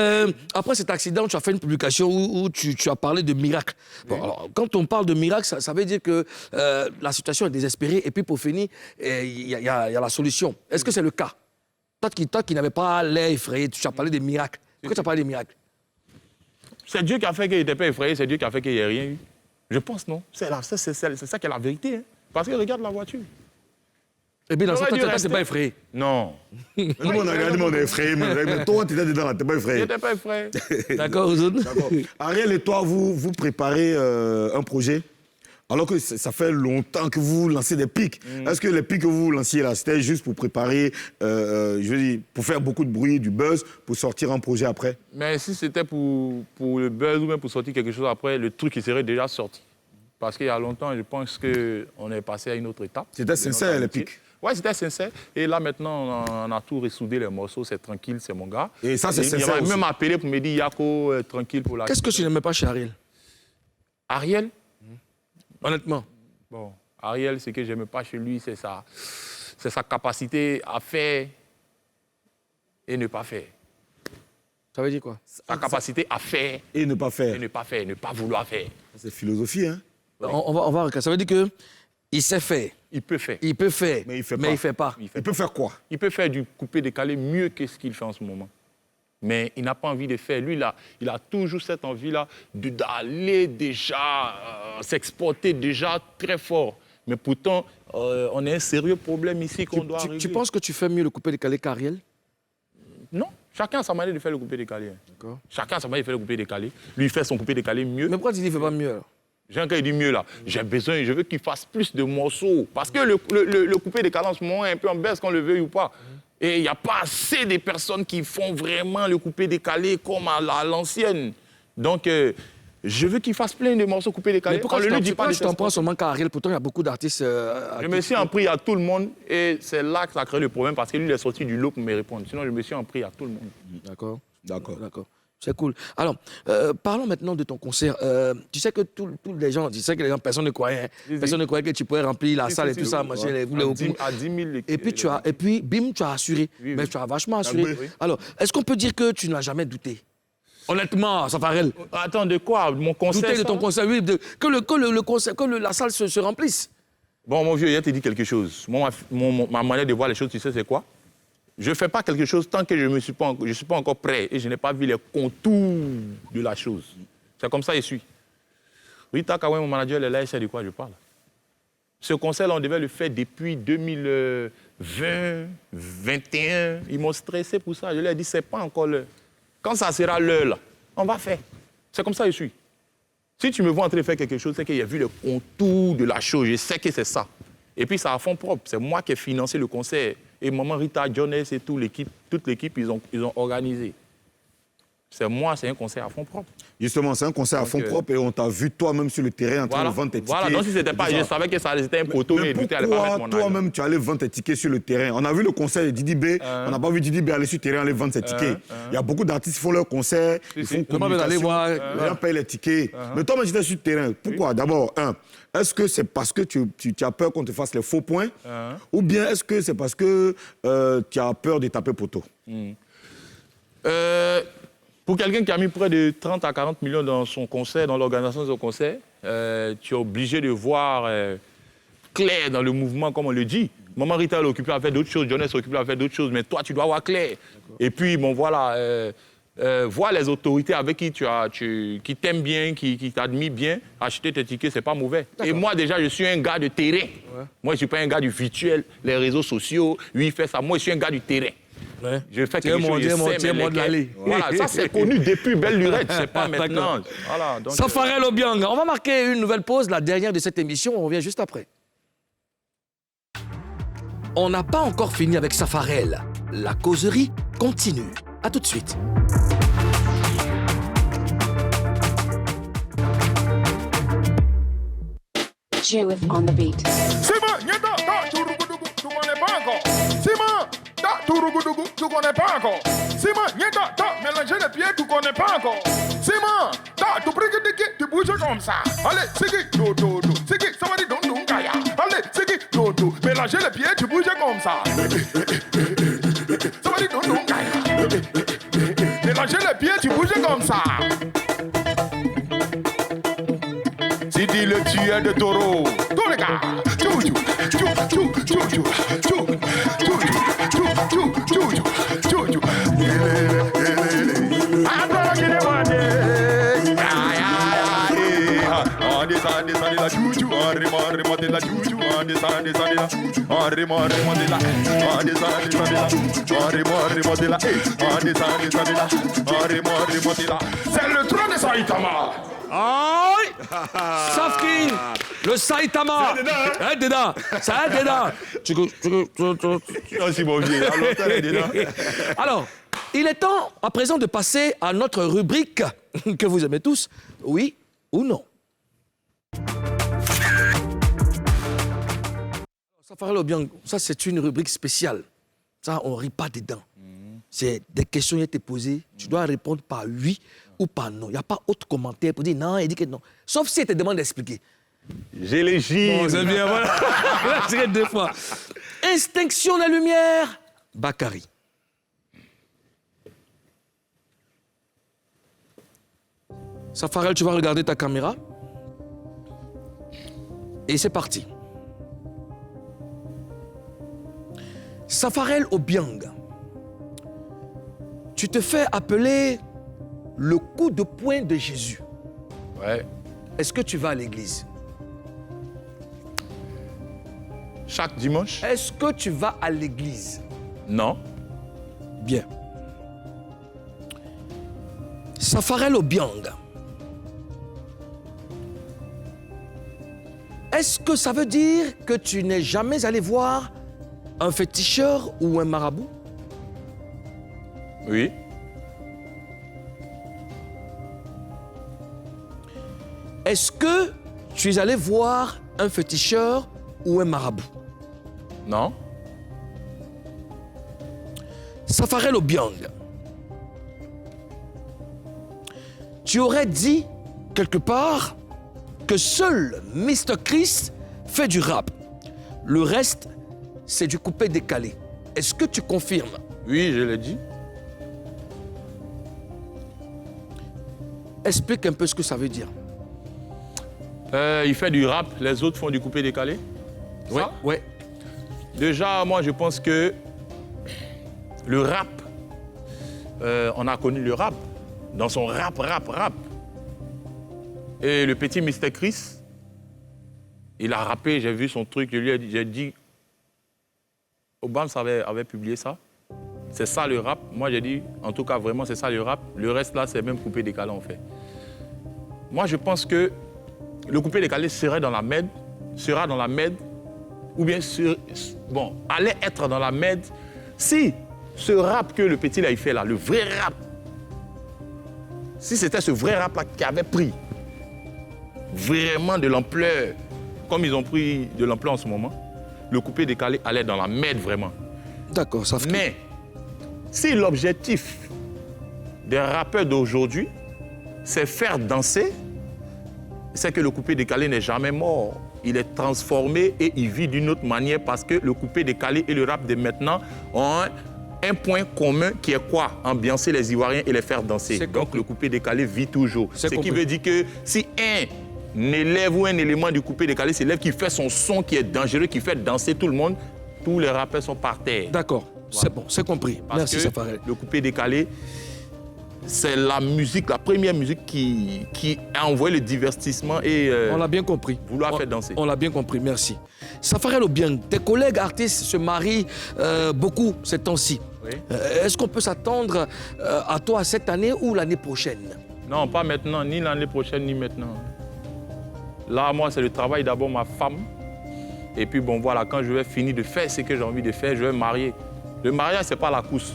après cet accident, tu as fait une publication où tu as parlé de miracle. Bon, alors, quand on parle de miracle, ça veut dire que la situation est désespérée et puis pour finir, il y a la solution. Est-ce que c'est le cas? Toi qui n'avais pas l'air effrayé, tu as parlé des miracles. Pourquoi tu as parlé des miracles? C'est Dieu qui a fait qu'il n'était pas effrayé, c'est Dieu qui a fait qu'il n'y ait rien eu. Je pense, non. C'est ça qui est la vérité. Hein. Parce que regarde la voiture. Et bien, dans ce cas, tu n'es pas effrayé. Non. Nous, on a regardé, mais on est effrayé. Mais toi, tu étais dedans, tu n'es pas effrayé. Je n'étais pas effrayé. D'accord, Ozone. Ariel et toi, vous préparez un projet, alors que ça fait longtemps que vous lancez des pics. Est-ce que les pics que vous lanciez là, c'était juste pour préparer, je veux dire, pour faire beaucoup de bruit, du buzz, pour sortir un projet après? Mais si c'était pour le buzz ou même pour sortir quelque chose après, le truc, il serait déjà sorti. Parce qu'il y a longtemps, je pense qu'on est passé à une autre étape. C'était sincère, les pics? Oui, c'était sincère. Et là, maintenant, on a tout ressoudé, les morceaux. C'est tranquille, c'est mon gars. Et ça, c'est sincère Il m'a même appelé pour me dire, Yako, tranquille pour la... Qu'est-ce que tu n'aimais pas chez Ariel? Ariel? Honnêtement. Bon, Ariel, ce que je n'aime pas chez lui, c'est sa capacité à faire et ne pas faire. Ça veut dire quoi? Sa capacité à faire et ne pas faire. Et ne pas faire, ne pas vouloir faire. C'est philosophie, hein? On va ça veut dire que il sait faire. Il peut faire. Il peut faire, mais il fait pas. Il peut faire quoi? Il peut faire du coupé-décalé mieux que ce qu'il fait en ce moment. Mais il n'a pas envie de faire. Lui, il a toujours cette envie-là d'aller déjà s'exporter déjà très fort. Mais pourtant, on a un sérieux problème ici qu'on doit régler. Tu penses que tu fais mieux le coupé-décalé qu'Ariel? Non. Chacun a sa manière de faire le coupé-décalé. D'accord. Chacun a sa manière de faire le coupé-décalé. Lui, il fait son coupé-décalé mieux. Mais pourquoi tu dis qu'il ne fait pas mieux alors? J'ai un cas, il dit mieux là. J'ai besoin, je veux qu'il fasse plus de morceaux. Parce que le coupé-décalé en ce moment est un peu en baisse, qu'on le veuille ou pas. Et il n'y a pas assez de personnes qui font vraiment le coupé-décalé comme à l'ancienne. Donc, je veux qu'il fasse plein de morceaux coupé-décalé. Mais pourquoi tu t'en prends seulement qu'à Ariel? Pourtant, il y a beaucoup d'artistes... je me suis en pris à tout le monde et c'est là que ça crée le problème parce que lui, il est sorti du lot pour me répondre. Sinon, je me suis en pris à tout le monde. D'accord. C'est cool. Alors, parlons maintenant de ton concert. Tu sais que tous les gens, personne ne croyait. Personne ne croyait que tu pourrais remplir la salle et tout ça, manger les à 10 000. Et puis, bim, tu as assuré. Oui. Mais tu as vachement assuré. Oui. Alors, est-ce qu'on peut dire que tu n'as jamais douté? Honnêtement, Safarel. Attends, de quoi? Mon concert? Douter de ton concert, oui. Que la salle se remplisse. Bon, mon vieux, il te dit quelque chose. Moi, ma manière de voir les choses, tu sais, c'est quoi? Je ne fais pas quelque chose tant que je ne suis pas encore prêt et je n'ai pas vu les contours de la chose. C'est comme ça, je suis. Rita Kawen, mon manager, elle est là, il sait de quoi je parle. Ce concert-là, on devait le faire depuis 2020, 2021. Ils m'ont stressé pour ça. Je leur ai dit, ce n'est pas encore l'heure. Quand ça sera l'heure, là, on va faire. C'est comme ça, je suis. Si tu me vois en train de faire quelque chose, c'est qu'il y a vu le contour de la chose. Je sais que c'est ça. Et puis, ça a fond propre. C'est moi qui ai financé le concert. Et maman Rita, Jones et toute l'équipe, ils ont organisé. C'est moi, c'est un concert à fond propre. Justement, c'est un concert à fond propre et on t'a vu toi-même sur le terrain en train de vendre tes tickets. Voilà, donc si c'était pas, je savais que c'était un poteau, mais pourquoi toi-même tu allais vendre tes tickets sur le terrain? On a vu le concert de Didi B, on n'a pas vu Didi B aller sur le terrain aller vendre ses tickets. Il y a beaucoup d'artistes qui font leur concert, ils font communication, les gens payent les tickets. Mais toi-même, j'étais sur le terrain. Pourquoi? D'abord, est-ce que c'est parce que tu as peur qu'on te fasse les faux points? Ou bien est-ce que c'est parce que tu as peur de taper poteau? Pour quelqu'un qui a mis près de 30 à 40 millions dans son concert, dans l'organisation de son concert, tu es obligé de voir clair dans le mouvement, comme on le dit. Maman Rita est occupée à faire d'autres choses, Jonas est occupé à faire d'autres choses, mais toi, tu dois voir clair. Et puis, bon, voilà, voir les autorités avec qui t'aiment bien, qui t'admirent bien, acheter tes tickets, c'est pas mauvais. Et moi, déjà, je suis un gars de terrain. Ouais. Moi, je ne suis pas un gars du virtuel, les réseaux sociaux, lui, il fait ça. Moi, je suis un gars du terrain. Ouais. Je fais quelque chose, je sais, mais lesquels... Voilà, ça c'est connu depuis belle lurette, c'est pas maintenant. Voilà, donc, Safarel Obiang, on va marquer une nouvelle pause, la dernière de cette émission, on revient juste après. On n'a pas encore fini avec Safarel. La causerie continue. À tout de suite. Jewith on the beat. Tourougoudou, tu connais pas encore. Simon, Nieta, mélanger les pieds, tu connais pas encore. Simon, tu briques, tu bouges comme ça. Allez, c'est qui, do, c'est qui, ça va dire, kaya. Allez, c'est qui, do, mélanger les pieds, tu bouges comme comme ça. Somebody don't know. Mélangez les pieds, tu bouges comme ça. Sidi le tueur de taureau. Tous les gars. Tchou, tchou, tchou, tchou, tchou, tchou, tchou, tchou, tchou, tchou, tchou, tchou, tchou. Attends, qu'il est bandé. On descend de la chouchou, on remonte de la chouchou, on descend de la, on remonte de la, on descend de la, on remonte de la, on descend de la, on remonte de la. C'est le trône de Saitama. Aïe Safkin, le Saitama. C'est dedans. C'est dedans. C'est bon vieux. Alors, il est temps à présent de passer à notre rubrique que vous aimez tous, oui ou non. Safarel Obiang, ça c'est une rubrique spéciale. Ça, on ne rit pas dedans. C'est des questions qui ont été posées. Tu dois répondre par oui ou par non. Il n'y a pas autre commentaire pour dire non, il dit que non. Sauf si elle te demande d'expliquer. J'ai les gilles. Bon, c'est bien, voilà. C'est deux fois. Extinction de la lumière, Bakary. Safarel, tu vas regarder ta caméra. Et c'est parti. Safarel Obiang, tu te fais appeler le coup de poing de Jésus. Ouais. Est-ce que tu vas à l'église? Chaque dimanche? Est-ce que tu vas à l'église? Non. Bien. Safarel Obiang, est-ce que ça veut dire que tu n'es jamais allé voir un féticheur ou un marabout? Oui. Est-ce que tu es allé voir un féticheur ou un marabout? Non. Safarel Obiang, tu aurais dit quelque part que seul Mr. Chris fait du rap. Le reste, c'est du coupé-décalé. Est-ce que tu confirmes? Oui, je l'ai dit. Explique un peu ce que ça veut dire. Il fait du rap, les autres font du coupé-décalé. Oui. Ouais. Déjà, moi, je pense que le rap, on a connu le rap dans son rap. Et le petit Mr. Chris, il a rappé, j'ai vu son truc, j'ai dit, Obama avait publié ça. C'est ça le rap. Moi, j'ai dit, en tout cas, vraiment, c'est ça le rap. Le reste, là, c'est même coupé-décalé, en fait. Moi, je pense que le coupé-décalé sera dans la med, ou bien, allait être dans la med, si ce rap que le petit, là, il fait, là, le vrai rap, si c'était ce vrai rap-là qui avait pris vraiment de l'ampleur, comme ils ont pris de l'ampleur en ce moment, le coupé-décalé allait dans la med, vraiment. D'accord, ça fait... Mais, si l'objectif des rappeurs d'aujourd'hui, c'est faire danser, c'est que le coupé-décalé n'est jamais mort. Il est transformé et il vit d'une autre manière parce que le coupé-décalé et le rap de maintenant ont un point commun qui est quoi? Ambiancer les Ivoiriens et les faire danser. Donc le coupé-décalé vit toujours. Ce qui veut dire que si un élève ou un élément du coupé-décalé s'élève qui fait son son qui est dangereux, qui fait danser tout le monde, tous les rappeurs sont par terre. D'accord, c'est bon, c'est compris. Parce Merci, que Safarel. le coupé-décalé, c'est la musique, la première musique qui a envoyé le divertissement et on l'a bien compris. Vouloir faire danser. On l'a bien compris, merci. Safarel Obiang, tes collègues artistes se marient beaucoup ces temps-ci. Oui. Est-ce qu'on peut s'attendre à toi cette année ou l'année prochaine? Non, pas maintenant, ni l'année prochaine, ni maintenant. Là, moi, c'est le travail d'abord ma femme. Et puis, bon, voilà, quand je vais finir de faire ce que j'ai envie de faire, je vais me marier. Le mariage, c'est pas la course.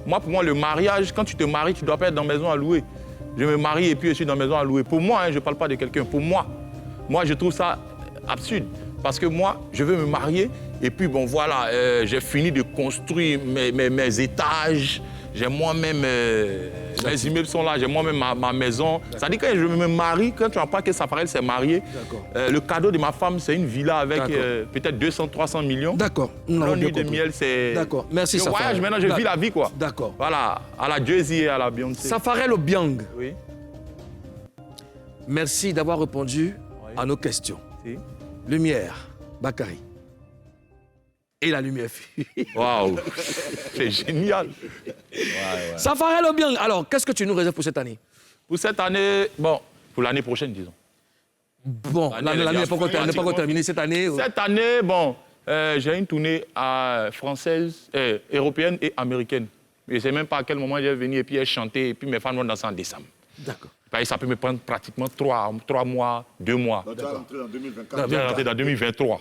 Moi, pour moi, le mariage, quand tu te maries, tu ne dois pas être dans une maison à louer. Je me marie et puis je suis dans une maison à louer. Pour moi, je ne parle pas de quelqu'un. Pour moi, je trouve ça absurde. Parce que moi, je veux me marier et puis, bon, voilà, j'ai fini de construire mes étages. j'ai moi-même, mes immeubles sont là, j'ai moi-même ma maison. Ça dit que quand je me marie, quand tu apprends que Safarel s'est marié, le cadeau de ma femme, c'est une villa avec peut-être 200-300 millions. D'accord. La nuit de miel, c'est... D'accord, merci Je Safarel. voyage, maintenant je vis la vie, quoi. D'accord. Voilà, à la Jay-Z et à la Beyoncé. Safarel Obiang, Oui. merci d'avoir répondu à nos questions. Si. Lumière, Bakary. Et la lumière fut. Waouh, c'est génial. Safarel Obiang, alors, qu'est-ce que tu nous réserves pour cette année? Pour cette année, bon, pour l'année prochaine, disons. Bon, l'année n'est pas encore terminée cette année. Cette année, bon, j'ai une tournée française, européenne et américaine. Je ne sais même pas à quel moment je vais venir et puis chanter et puis mes fans vont danser en décembre. D'accord. Ça peut me prendre pratiquement 3 mois, 2 mois. Tu vas rentrer en 2024. Je vais rentrer dans 2023.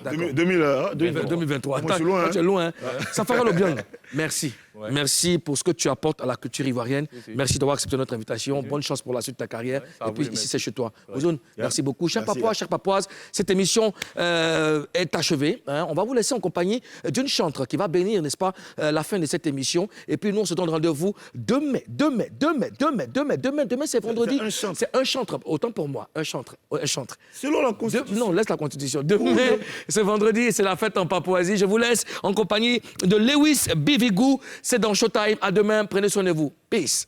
2023. Moi, je suis loin, hein. Tu es loin. Hein. Safarel Obiang, merci. Ouais. Merci pour ce que tu apportes à la culture ivoirienne. Merci d'avoir accepté notre invitation. Bonne chance pour la suite de ta carrière. Et puis ici, c'est chez toi. Ozoun, merci beaucoup. Chers Papois, chères Papoises, cette émission est achevée. Hein. On va vous laisser en compagnie d'une chantre qui va bénir, n'est-ce pas, la fin de cette émission. Et puis nous, on se donne rendez-vous demain. Demain, c'est vendredi. C'est un chantre. Autant pour moi, un chantre. Selon la Constitution. Non, laisse la Constitution. Demain, c'est vendredi, c'est la fête en Papouasie. Je vous laisse en compagnie de Lewis Bivigou. C'est dans Showtime. À demain. Prenez soin de vous. Peace.